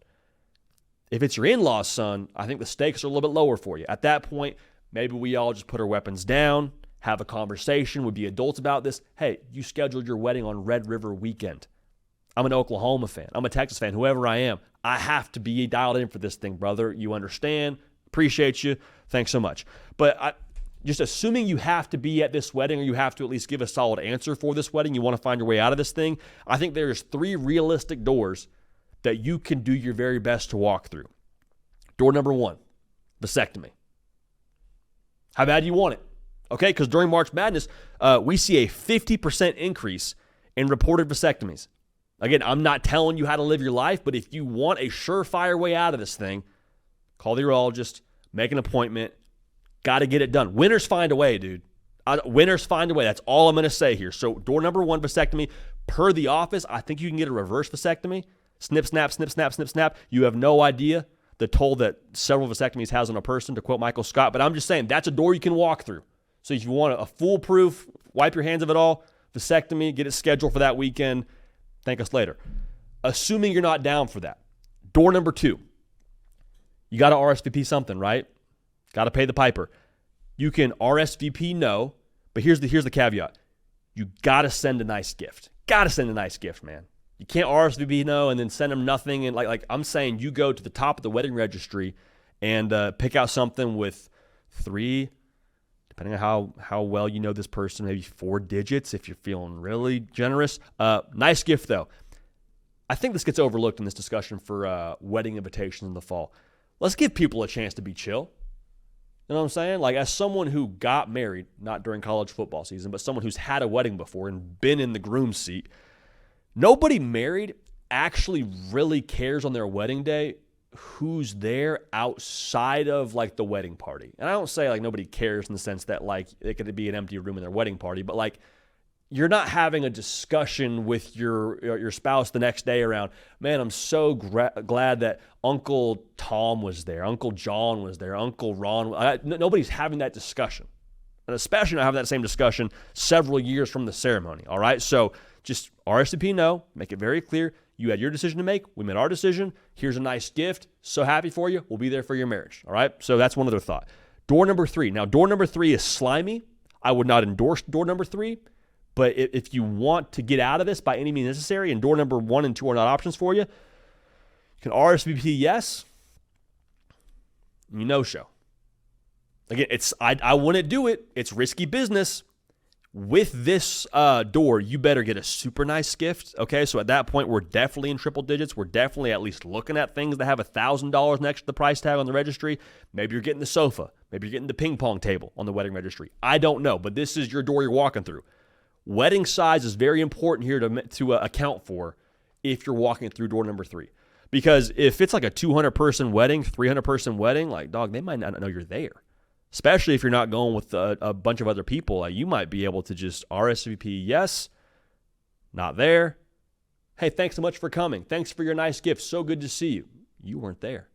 If it's your in-law's son, I think the stakes are a little bit lower for you. At that point, maybe we all just put our weapons down, have a conversation, would be adults about this. Hey, you scheduled your wedding on Red River weekend. I'm an Oklahoma fan. I'm a Texas fan, whoever I am. I have to be dialed in for this thing, brother. You understand? Appreciate you. Thanks so much. But just assuming you have to be at this wedding or you have to at least give a solid answer for this wedding, you want to find your way out of this thing, I think there's 3 realistic doors that you can do your very best to walk through. Door number 1, vasectomy. How bad do you want it? Okay, because during March Madness, we see a 50% increase in reported vasectomies. Again, I'm not telling you how to live your life, but if you want a surefire way out of this thing, call the urologist, make an appointment. Got to get it done. Winners find a way, dude. Winners find a way. That's all I'm going to say here. So door number 1, vasectomy. Per the office, I think you can get a reverse vasectomy. Snip, snap, snip, snap, snip, snap. You have no idea the toll that several vasectomies has on a person, to quote Michael Scott. But I'm just saying, that's a door you can walk through. So if you want a foolproof, wipe your hands of it all, vasectomy, get it scheduled for that weekend. Thank us later. Assuming you're not down for that. Door number 2. You got to RSVP something, right? Got to pay the piper. You can RSVP no, but here's the caveat. You got to send a nice gift. Got to send a nice gift, man. You can't RSVP no and then send them nothing. And like I'm saying, you go to the top of the wedding registry and pick out something with 3, depending on how well you know this person, maybe 4 digits if you're feeling really generous. Nice gift, though. I think this gets overlooked in this discussion for wedding invitations in the fall. Let's give people a chance to be chill. You know what I'm saying? Like, as someone who got married, not during college football season, but someone who's had a wedding before and been in the groom's seat, nobody married actually really cares on their wedding day who's there outside of, like, the wedding party. And I don't say, like, nobody cares in the sense that, like, it could be an empty room in their wedding party, but, like, you're not having a discussion with your spouse the next day around, man, I'm so glad that Uncle Tom was there, Uncle John was there, Uncle Ron. Nobody's having that discussion. And especially not having that same discussion several years from the ceremony, all right? So just RSVP no, make it very clear. You had your decision to make. We made our decision. Here's a nice gift. So happy for you. We'll be there for your marriage, all right? So that's one other thought. Door number 3. Now, door number 3 is slimy. I would not endorse door number 3. But if you want to get out of this by any means necessary, and door number 1 and 2 are not options for you, you can RSVP yes, you no-show. Again, I wouldn't do it. It's risky business. With this door, you better get a super nice gift, okay? So at that point, we're definitely in triple digits. We're definitely at least looking at things that have $1,000 next to the price tag on the registry. Maybe you're getting the sofa. Maybe you're getting the ping pong table on the wedding registry. I don't know, but this is your door you're walking through. Wedding size is very important here to account for if you're walking through door number 3. Because if it's like a 200-person wedding, 300-person wedding, like, dog, they might not know you're there. Especially if you're not going with a bunch of other people. Like, you might be able to just RSVP yes, not there. Hey, thanks so much for coming. Thanks for your nice gift. So good to see you. You weren't there.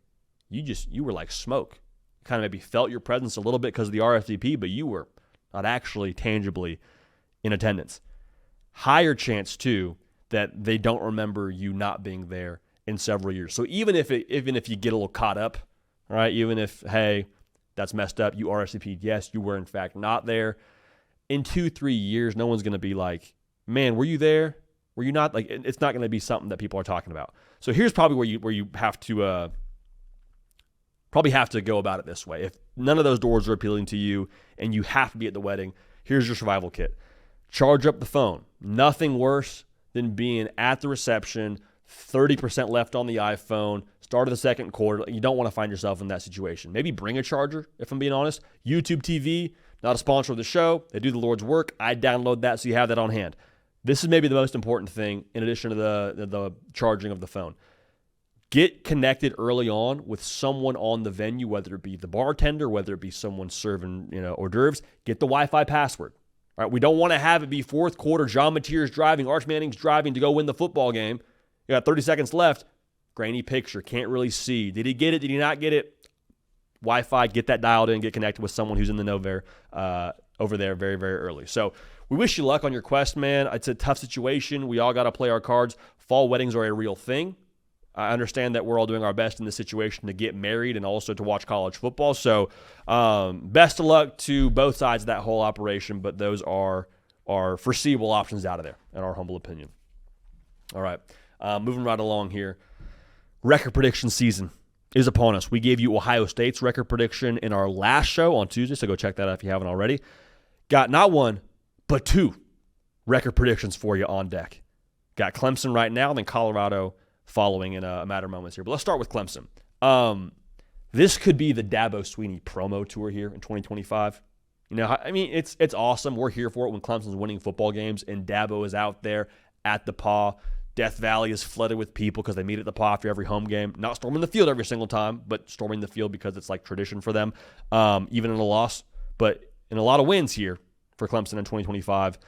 You were like smoke. Kind of maybe felt your presence a little bit because of the RSVP, but you were not actually tangibly in attendance. Higher chance, too, that they don't remember you not being there in several years. So even if you get a little caught up, right, even if, hey, that's messed up, you RSVP'd, yes, you were in fact not there, in 2-3 years, no one's going to be like, man, were you there? Were you not? Like, it's not going to be something that people are talking about. So here's probably where you have to go about it this way. If none of those doors are appealing to you and you have to be at the wedding, here's your survival kit. Charge up the phone. Nothing worse than being at the reception, 30% left on the iPhone, start of the second quarter. You don't want to find yourself in that situation. Maybe bring a charger, if I'm being honest. YouTube TV, not a sponsor of the show. They do the Lord's work. I download that so you have that on hand. This is maybe the most important thing in addition to the charging of the phone. Get connected early on with someone on the venue, whether it be the bartender, whether it be someone serving hors d'oeuvres. Get the Wi-Fi password. All right, we don't want to have it be fourth quarter, John Mateer's driving, Arch Manning's driving to go win the football game. You got 30 seconds left. Grainy picture, can't really see. Did he get it? Did he not get it? Wi-Fi, get that dialed in, get connected with someone who's in the know over there very, very early. So we wish you luck on your quest, man. It's a tough situation. We all got to play our cards. Fall weddings are a real thing. I understand that we're all doing our best in this situation to get married and also to watch college football. So best of luck to both sides of that whole operation, but those are foreseeable options out of there, in our humble opinion. All right, moving right along here. Record prediction season is upon us. We gave you Ohio State's record prediction in our last show on Tuesday, so go check that out if you haven't already. Got not one, but two record predictions for you on deck. Got Clemson right now, then Colorado following in a matter of moments here. But let's start with Clemson. This could be the Dabo Swinney promo tour here in 2025. You know, I mean, it's awesome. We're here for it when Clemson's winning football games and Dabo is out there at the Paw. Death Valley is flooded with people because they meet at the Paw after every home game. Not storming the field every single time, but storming the field because it's like tradition for them, even in a loss. But in a lot of wins here for Clemson in 2025,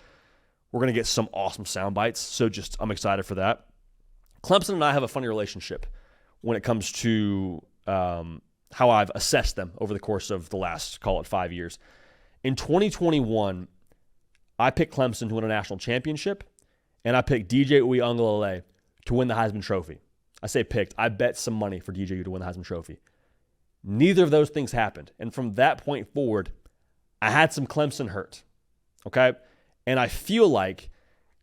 we're going to get some awesome sound bites. So I'm excited for that. Clemson and I have a funny relationship when it comes to how I've assessed them over the course of the last, call it 5 years. In 2021, I picked Clemson to win a national championship, and I picked DJ Uiagalelei to win the Heisman Trophy. I say picked. I bet some money for DJ to win the Heisman Trophy. Neither of those things happened. And from that point forward, I had some Clemson hurt. Okay? And I feel like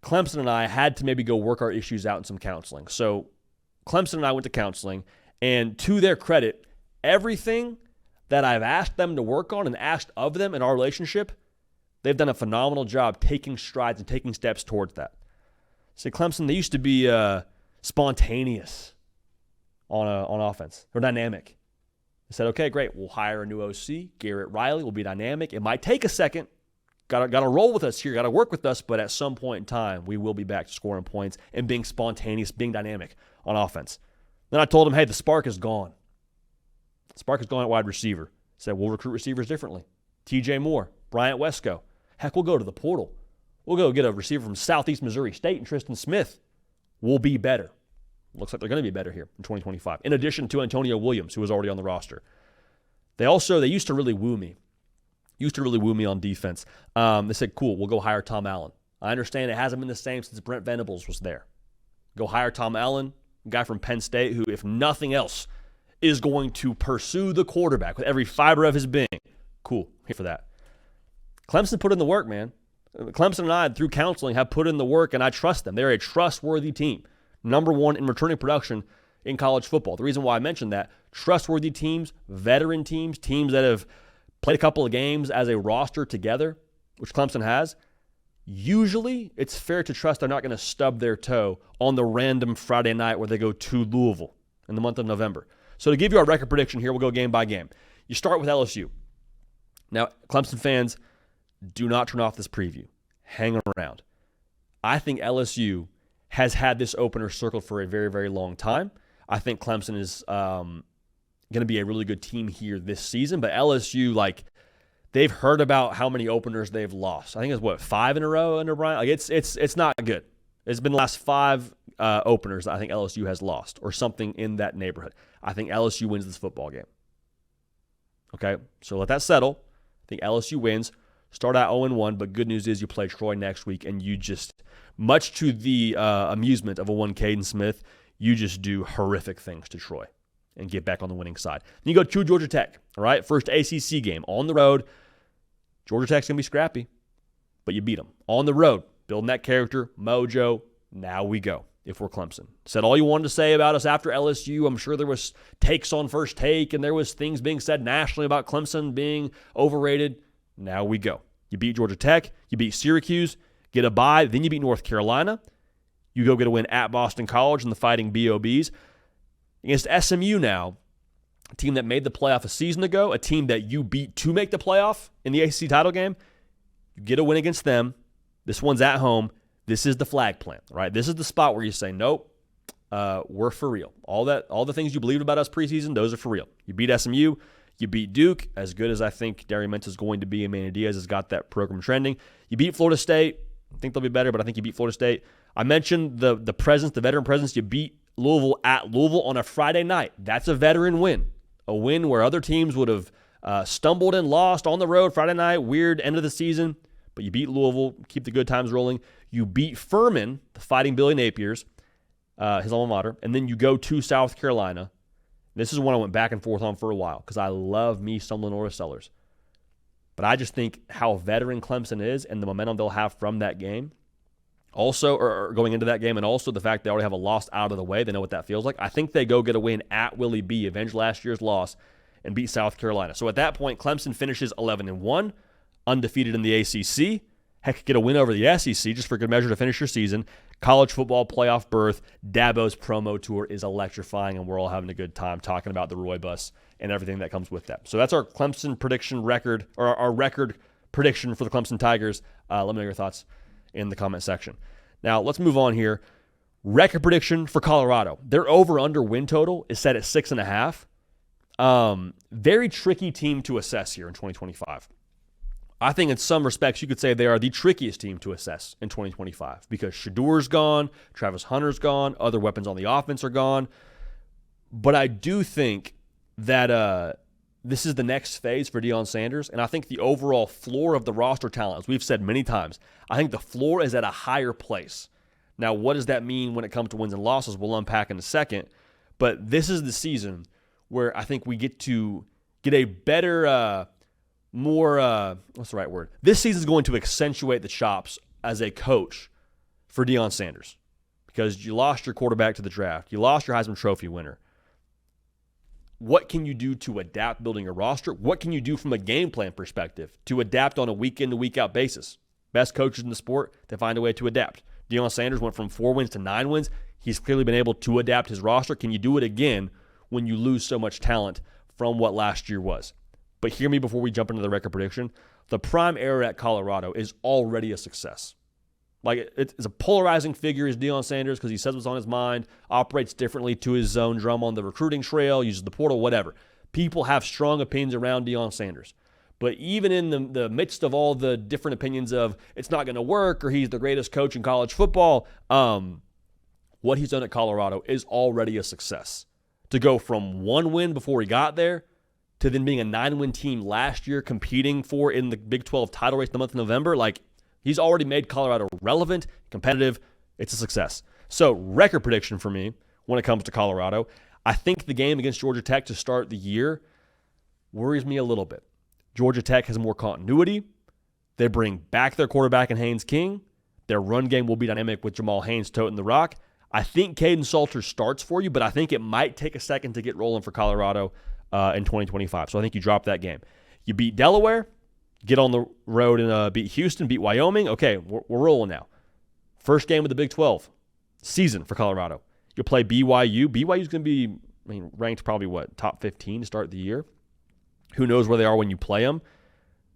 Clemson and I had to maybe go work our issues out in some counseling. So Clemson and I went to counseling, and to their credit, everything that I've asked them to work on and asked of them in our relationship, they've done a phenomenal job taking strides and taking steps towards that. See, Clemson, they used to be spontaneous on offense. They're dynamic. They said, okay, great, we'll hire a new OC. Garrett Riley will be dynamic. It might take a second. Got to roll with us here. Got to work with us. But at some point in time, we will be back to scoring points and being spontaneous, being dynamic on offense. Then I told him, hey, the spark is gone. The spark is gone at wide receiver. Said, we'll recruit receivers differently. TJ Moore, Bryant Wesco. Heck, we'll go to the portal. We'll go get a receiver from Southeast Missouri State and Tristan Smith. We'll be better. Looks like they're going to be better here in 2025. In addition to Antonio Williams, who was already on the roster. They used to really woo me. On defense. They said, cool, we'll go hire Tom Allen. I understand it hasn't been the same since Brent Venables was there. Go hire Tom Allen, a guy from Penn State who, if nothing else, is going to pursue the quarterback with every fiber of his being. Cool, here for that. Clemson put in the work, man. Clemson and I, through counseling, have put in the work, and I trust them. They're a trustworthy team. Number one in returning production in college football. The reason why I mentioned that, trustworthy teams, veteran teams, teams that have played a couple of games as a roster together, which Clemson has, usually it's fair to trust they're not going to stub their toe on the random Friday night where they go to Louisville in the month of November. So to give you our record prediction here, we'll go game by game. You start with LSU. Now, Clemson fans, do not turn off this preview. Hang around. I think LSU has had this opener circled for a very, very long time. I think Clemson is going to be a really good team here this season, but LSU, they've heard about how many openers they've lost. I think it's 5 in a row under Brian. It's not good. It's been the last 5 openers I think LSU has lost, or something in that neighborhood. I think LSU wins this football game. Okay, so let that settle. I think LSU wins. Start out 0-1, but good news is you play Troy next week, and you just, much to the amusement of a one Caden Smith, you just do horrific things to Troy and get back on the winning side. Then you go to Georgia Tech, all right? First ACC game on the road. Georgia Tech's going to be scrappy, but you beat them. On the road, building that character, mojo, now we go if we're Clemson. Said all you wanted to say about us after LSU. I'm sure there was takes on First Take, and there was things being said nationally about Clemson being overrated. Now we go. You beat Georgia Tech, you beat Syracuse, get a bye, then you beat North Carolina. You go get a win at Boston College and the Fighting BOBs. Against SMU now, a team that made the playoff a season ago, a team that you beat to make the playoff in the ACC title game. You get a win against them. This one's at home. This is the flag plant, right? This is the spot where you say, nope, we're for real. All the things you believed about us preseason, those are for real. You beat SMU. You beat Duke, as good as I think Darius is going to be, and Manny Diaz has got that program trending. You beat Florida State. I think they'll be better, but I think you beat Florida State. I mentioned the presence, the veteran presence. You beat Louisville at Louisville on a Friday night. That's a veteran win. A win where other teams would have stumbled and lost on the road Friday night, weird end of the season. But you beat Louisville, keep the good times rolling. You beat Furman, the Fighting Billy Napiers, his alma mater, and then you go to South Carolina. This is one I went back and forth on for a while because I love me some Lenora Sellers. But I just think how veteran Clemson is and the momentum they'll have from that game, also, or going into that game, and also the fact they already have a loss out of the way. They know what that feels like. I think they go get a win at Willie B, avenge last year's loss, and beat South Carolina. So at that point, Clemson finishes 11-1, undefeated in the ACC. Heck, get a win over the SEC just for good measure to finish your season. College football playoff berth. Dabo's promo tour is electrifying, and we're all having a good time talking about the Roy Bus and everything that comes with that. So that's our Clemson prediction record, or our record prediction for the Clemson Tigers. Let me know your thoughts in the comment section. Now, let's move on here. Record prediction for Colorado. Their over-under win total is set at 6.5. Very tricky team to assess here in 2025. I think in some respects you could say they are the trickiest team to assess in 2025 because Shadour's gone, Travis Hunter's gone, other weapons on the offense are gone. But I do think that this is the next phase for Deion Sanders, and I think the overall floor of the roster talent, as we've said many times, I think the floor is at a higher place. Now, what does that mean when it comes to wins and losses? We'll unpack in a second. But this is the season where I think we get to get a better what's the right word? This season is going to accentuate the chops as a coach for Deion Sanders because you lost your quarterback to the draft. You lost your Heisman Trophy winner. What can you do to adapt building a roster? What can you do from a game plan perspective to adapt on a week-in to week-out basis? Best coaches in the sport, they find a way to adapt. Deion Sanders went from 4 wins to 9 wins. He's clearly been able to adapt his roster. Can you do it again when you lose so much talent from what last year was? But hear me before we jump into the record prediction. The prime era at Colorado is already a success. Like, it's a polarizing figure is Deion Sanders because he says what's on his mind, operates differently to his own drum on the recruiting trail, uses the portal, whatever. People have strong opinions around Deion Sanders. But even in the midst of all the different opinions of it's not going to work or he's the greatest coach in college football, what he's done at Colorado is already a success. To go from 1 win before he got there to then being a 9-win team last year competing for in the Big 12 title race in the month of November, like, he's already made Colorado relevant, competitive. It's a success. So, record prediction for me when it comes to Colorado, I think the game against Georgia Tech to start the year worries me a little bit. Georgia Tech has more continuity. They bring back their quarterback in Haynes King. Their run game will be dynamic with Jamal Haynes toting the rock. I think Caden Salter starts for you, but I think it might take a second to get rolling for Colorado in 2025. So I think you drop that game. You beat Delaware, get on the road and beat Houston, beat Wyoming. Okay, we're rolling now. First game of the Big 12 season for Colorado. You'll play BYU. BYU's going to be ranked probably, top 15 to start the year. Who knows where they are when you play them.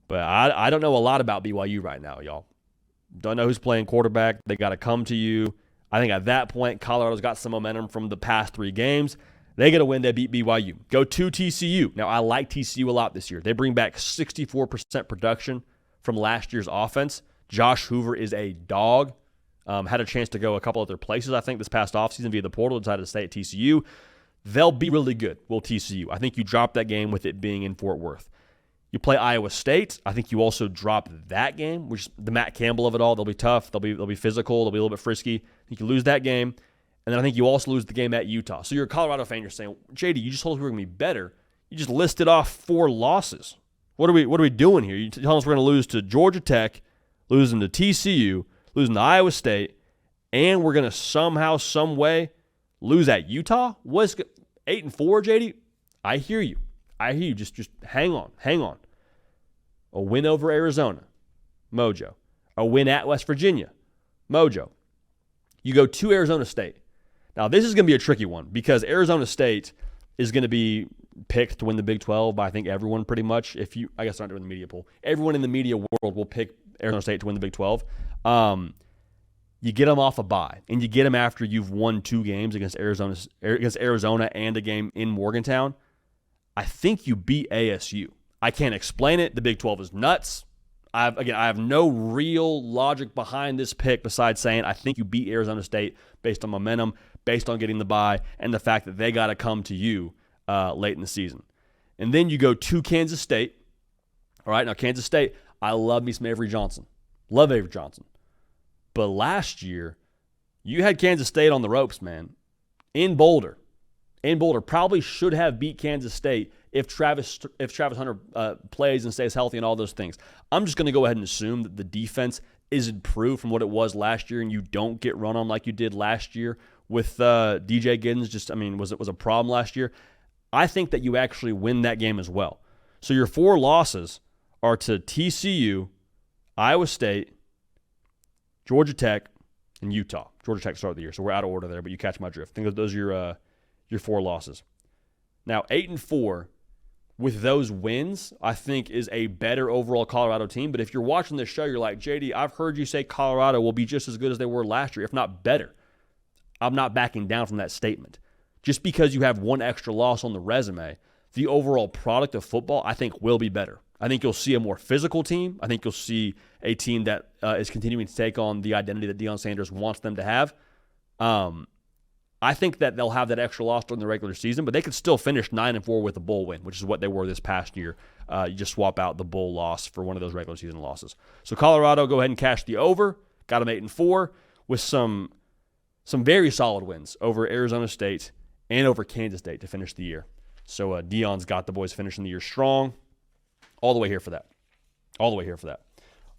But I don't know a lot about BYU right now, y'all. Don't know who's playing quarterback. They got to come to you. I think at that point, Colorado's got some momentum from the past 3 games. They get a win. They beat BYU. Go to TCU. Now, I like TCU a lot this year. They bring back 64% production from last year's offense. Josh Hoover is a dog. Had a chance to go a couple other places, I think, this past offseason via the portal. Decided to stay at TCU. They'll be really good, will TCU. I think you drop that game with it being in Fort Worth. You play Iowa State. I think you also drop that game, which is the Matt Campbell of it all. They'll be tough. They'll be physical. They'll be a little bit frisky. I think you lose that game. And then I think you also lose the game at Utah. So you're a Colorado fan. You're saying, JD, you just told us we were going to be better. You just listed off 4 losses. What are we doing here? You tell us we're going to lose to Georgia Tech, losing to TCU, losing to Iowa State, and we're going to somehow, some way lose at Utah? What's 8-4, JD? I hear you. Just hang on. A win over Arizona, mojo. A win at West Virginia, mojo. You go to Arizona State. Now, this is going to be a tricky one because Arizona State is going to be picked to win the Big 12 by, I think, everyone pretty much. I guess not doing the media poll. Everyone in the media world will pick Arizona State to win the Big 12. You get them off a bye, and you get them after you've won 2 games against Arizona and a game in Morgantown. I think you beat ASU. I can't explain it. The Big 12 is nuts. I have no real logic behind this pick besides saying I think you beat Arizona State based on momentum, based on getting the bye, and the fact that they got to come to you late in the season. And then you go to Kansas State. All right, now Kansas State, I love me some Avery Johnson. Love Avery Johnson. But last year, you had Kansas State on the ropes, man. In Boulder. Probably should have beat Kansas State if Travis Hunter plays and stays healthy and all those things. I'm just going to go ahead and assume that the defense is improved from what it was last year and you don't get run on like you did last year with DJ Giddens. Was a problem last year. I think that you actually win that game as well. So your 4 losses are to TCU, Iowa State, Georgia Tech, and Utah. Georgia Tech started the year, so we're out of order there, but you catch my drift. I think those are your 4 losses. Now, 8-4 with those wins, I think is a better overall Colorado team. But if you're watching this show, you're like, JD, I've heard you say Colorado will be just as good as they were last year, if not better. I'm not backing down from that statement. Just because you have 1 extra loss on the resume, the overall product of football, I think, will be better. I think you'll see a more physical team. I think you'll see a team that is continuing to take on the identity that Deion Sanders wants them to have. I think that they'll have that extra loss during the regular season, but they could still finish 9-4 with a bowl win, which is what they were this past year. You just swap out the bowl loss for one of those regular season losses. So Colorado, go ahead and cash the over. Got them 8-4 with some very solid wins over Arizona State and over Kansas State to finish the year. So Deion's got the boys finishing the year strong. All the way here for that.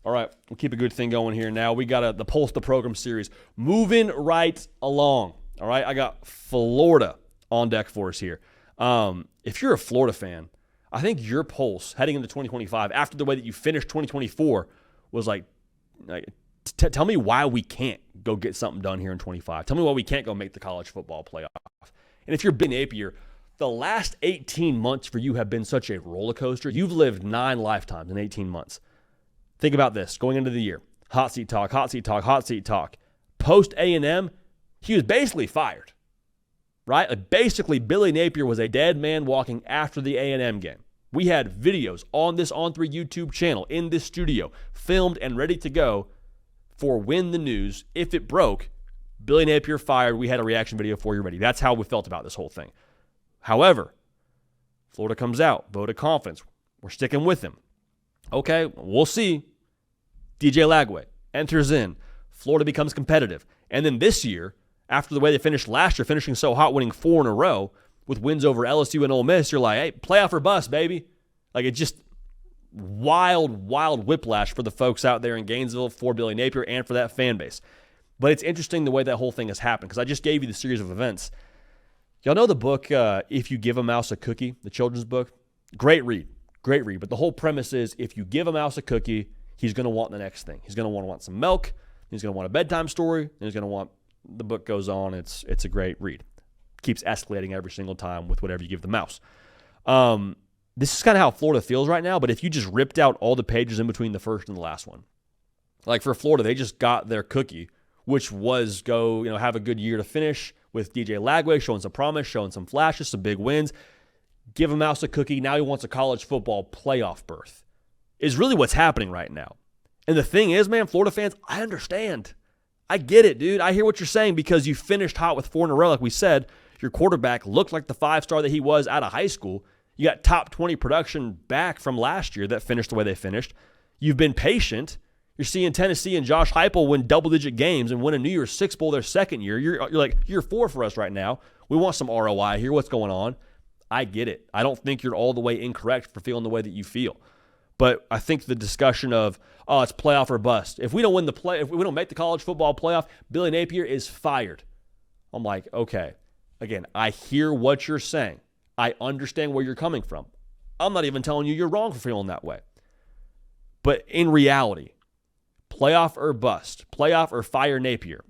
All right, we'll keep a good thing going here now. We got the Pulse the Program series moving right along. All right, I got Florida on deck for us here. If you're a Florida fan, I think your pulse heading into 2025, after the way that you finished 2024, was like tell me why we can't go get something done here in 25. Tell me why we can't go make the college football playoff. And if you're Ben Napier, the last 18 months for you have been such a roller coaster. You've lived 9 lifetimes in 18 months. Think about this. Going into the year, hot seat talk. Post A&M, he was basically fired, right? Basically, Billy Napier was a dead man walking after the A&M game. We had videos on this On3 YouTube channel in this studio, filmed and ready to go for when the news, if it broke, Billy Napier fired. We had a reaction video for you ready. That's how we felt about this whole thing. However, Florida comes out, vote of confidence. We're sticking with him. Okay, we'll see. DJ Lagway enters in. Florida becomes competitive. And then this year, after the way they finished last year, finishing so hot, winning 4 in a row with wins over LSU and Ole Miss, you're like, hey, playoff or bust, baby. Like, it's just wild whiplash for the folks out there in Gainesville, for Billy Napier, and for that fan base. But it's interesting the way that whole thing has happened, because I just gave you the series of events. Y'all know the book, If You Give a Mouse a Cookie, the children's book? Great read. But the whole premise is if you give a mouse a cookie, he's going to want the next thing. He's going to want some milk. He's going to want a bedtime story. And he's going to want, the book goes on. It's a great read. Keeps escalating every single time with whatever you give the mouse. This is kind of how Florida feels right now, but if you just ripped out all the pages in between the first and the last one. Like for Florida, they just got their cookie, which was have a good year to finish with DJ Lagway showing some promise, showing some flashes, some big wins. Give a mouse a cookie. Now he wants a college football playoff berth. Is really what's happening right now. And the thing is, man, Florida fans, I understand. I get it, dude. I hear what you're saying because you finished hot with 4 in a row. Like we said, your quarterback looked like the 5-star that he was out of high school. You got top 20 production back from last year that finished the way they finished. You've been patient. You're seeing Tennessee and Josh Heupel win double-digit games and win a New Year's Six Bowl their second year. You're like, year 4 for us right now. We want some ROI here. What's going on? I get it. I don't think you're all the way incorrect for feeling the way that you feel. But I think the discussion of, it's playoff or bust. If we don't if we don't make the college football playoff, Billy Napier is fired. I'm like, okay. Again, I hear what you're saying. I understand where you're coming from. I'm not even telling you you're wrong for feeling that way. But in reality, playoff or bust, playoff or fire Napier,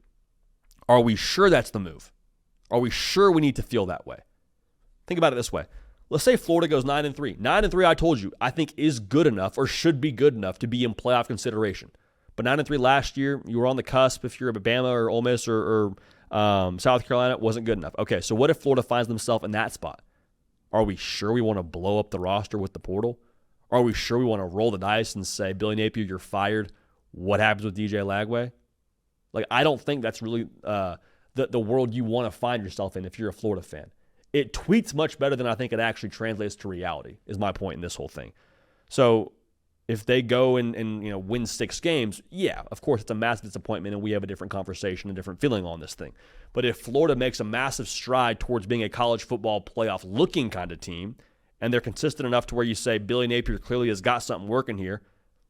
are we sure that's the move? Are we sure we need to feel that way? Think about it this way. Let's say Florida goes 9-3. 9-3, I told you, I think is good enough or should be good enough to be in playoff consideration. But 9-3 last year, you were on the cusp if you're Alabama or Ole Miss or South Carolina, it wasn't good enough. Okay, so what if Florida finds themselves in that spot? Are we sure we want to blow up the roster with the portal? Are we sure we want to roll the dice and say, Billy Napier, you're fired? What happens with DJ Lagway? Like, I don't think that's really the world you want to find yourself in if you're a Florida fan. it tweets much better than I think it actually translates to reality, is my point in this whole thing. So if they go and win 6 games, yeah, of course it's a massive disappointment and we have a different conversation, a different feeling on this thing. But if Florida makes a massive stride towards being a college football playoff looking kind of team, and they're consistent enough to where you say Billy Napier clearly has got something working here,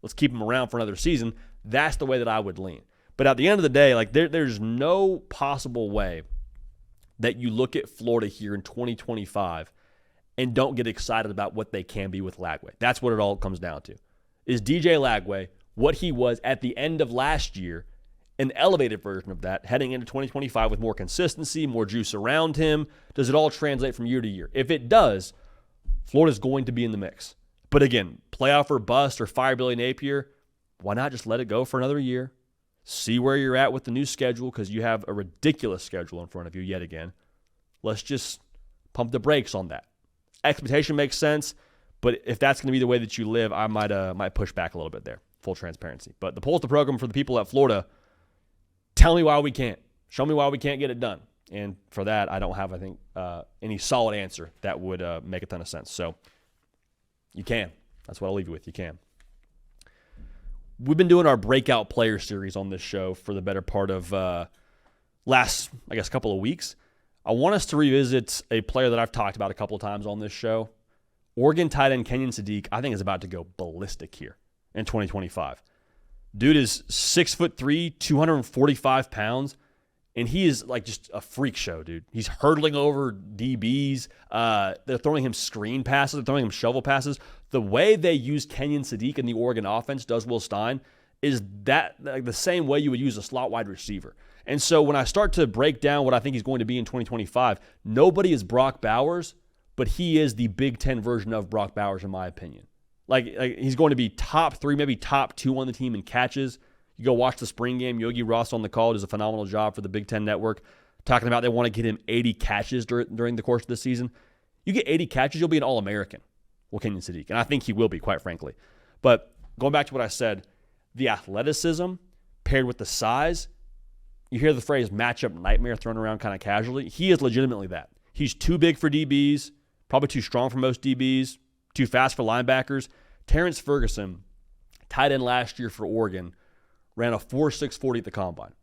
let's keep him around for another season, that's the way that I would lean. But at the end of the day, like there's no possible way that you look at Florida here in 2025 and don't get excited about what they can be with Lagway. That's what it all comes down to. Is DJ Lagway what he was at the end of last year, an elevated version of that, heading into 2025 with more consistency, more juice around him? Does it all translate from year to year? If it does, Florida's going to be in the mix. But again, playoff or bust or fire Billy Napier, why not just let it go for another year? See where you're at with the new schedule, because you have a ridiculous schedule in front of you yet again. Let's just pump the brakes on that. Expectation makes sense, but if that's going to be the way that you live, I might push back a little bit there. Full transparency. But the polls to program for the people at Florida, tell me why we can't. Show me why we can't get it done. And for that, I don't have, I think, any solid answer that would make a ton of sense. So you can. That's what I'll leave you with. You can. We've been doing our breakout player series on this show for the better part of last, I guess, couple of weeks. I want us to revisit a player that I've talked about a couple of times on this show. Oregon tight end Kenyon Sadiq, I think, is about to go ballistic here in 2025. Dude is 6'3", 245 pounds, and he is like just a freak show, dude. He's hurdling over DBs. They're throwing him screen passes. They're throwing him shovel passes. The way they use Kenyon Sadiq in the Oregon offense, does Will Stein, is that like the same way you would use a slot wide receiver. And so when I start to break down what I think he's going to be in 2025, nobody is Brock Bowers, but he is the Big Ten version of Brock Bowers, in my opinion. Like he's going to be top 3, maybe top 2 on the team in catches. You go watch the spring game. Yogi Ross on the call does a phenomenal job for the Big Ten Network, talking about they want to get him 80 catches during the course of the season. You get 80 catches, you'll be an All-American. Well, Kenyon Sadiq, and I think he will be, quite frankly. But going back to what I said, the athleticism paired with the size, you hear the phrase matchup nightmare thrown around kind of casually. He is legitimately that. He's too big for DBs, probably too strong for most DBs, too fast for linebackers. Terrence Ferguson, tight end last year for Oregon, ran a 4.6 40 at the combine.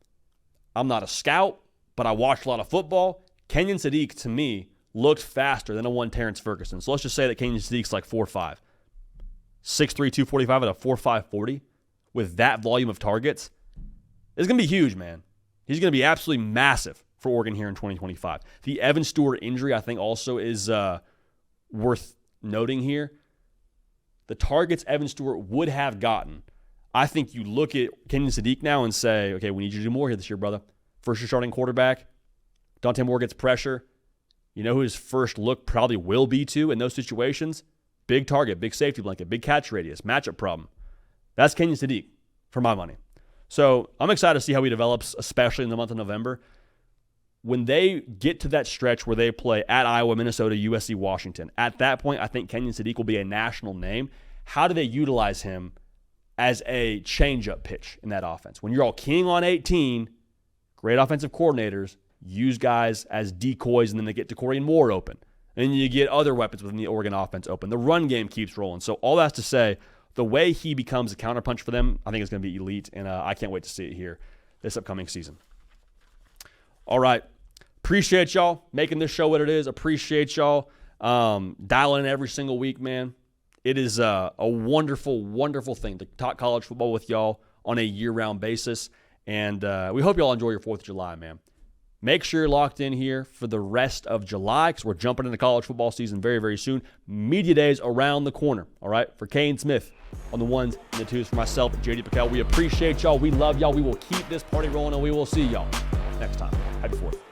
I'm not a scout, but I watched a lot of football. Kenyon Sadiq, to me, looked faster than a one Terrence Ferguson. So let's just say that Kenyon Sadiq's like 4.5. 6'3", 245 at a 4.5 40 with that volume of targets. It's going to be huge, man. He's going to be absolutely massive for Oregon here in 2025. The Evan Stewart injury, I think, also is worth noting here. The targets Evan Stewart would have gotten, I think you look at Kenyon Sadiq now and say, okay, we need you to do more here this year, brother. First year starting quarterback. Dante Moore gets pressure. You know who his first look probably will be to in those situations? Big target, big safety blanket, big catch radius, matchup problem. That's Kenyon Sadiq, for my money. So I'm excited to see how he develops, especially in the month of November. When they get to that stretch where they play at Iowa, Minnesota, USC, Washington, at that point, I think Kenyon Sadiq will be a national name. How do they utilize him as a change-up pitch in that offense? When you're all keying on 18, great offensive coordinators use guys as decoys, and then they get to Corian Moore open. And you get other weapons within the Oregon offense open. The run game keeps rolling. So all that's to say, the way he becomes a counterpunch for them, I think is going to be elite, and I can't wait to see it here this upcoming season. All right. Appreciate y'all making this show what it is. Appreciate y'all dialing in every single week, man. It is a wonderful, wonderful thing to talk college football with y'all on a year-round basis. And we hope y'all enjoy your 4th of July, man. Make sure you're locked in here for the rest of July because we're jumping into college football season very, very soon. Media Days around the corner, all right? For Kane Smith on the 1s and the 2s, for myself, JD PicKell. We appreciate y'all. We love y'all. We will keep this party rolling, and we will see y'all next time. Happy 4th.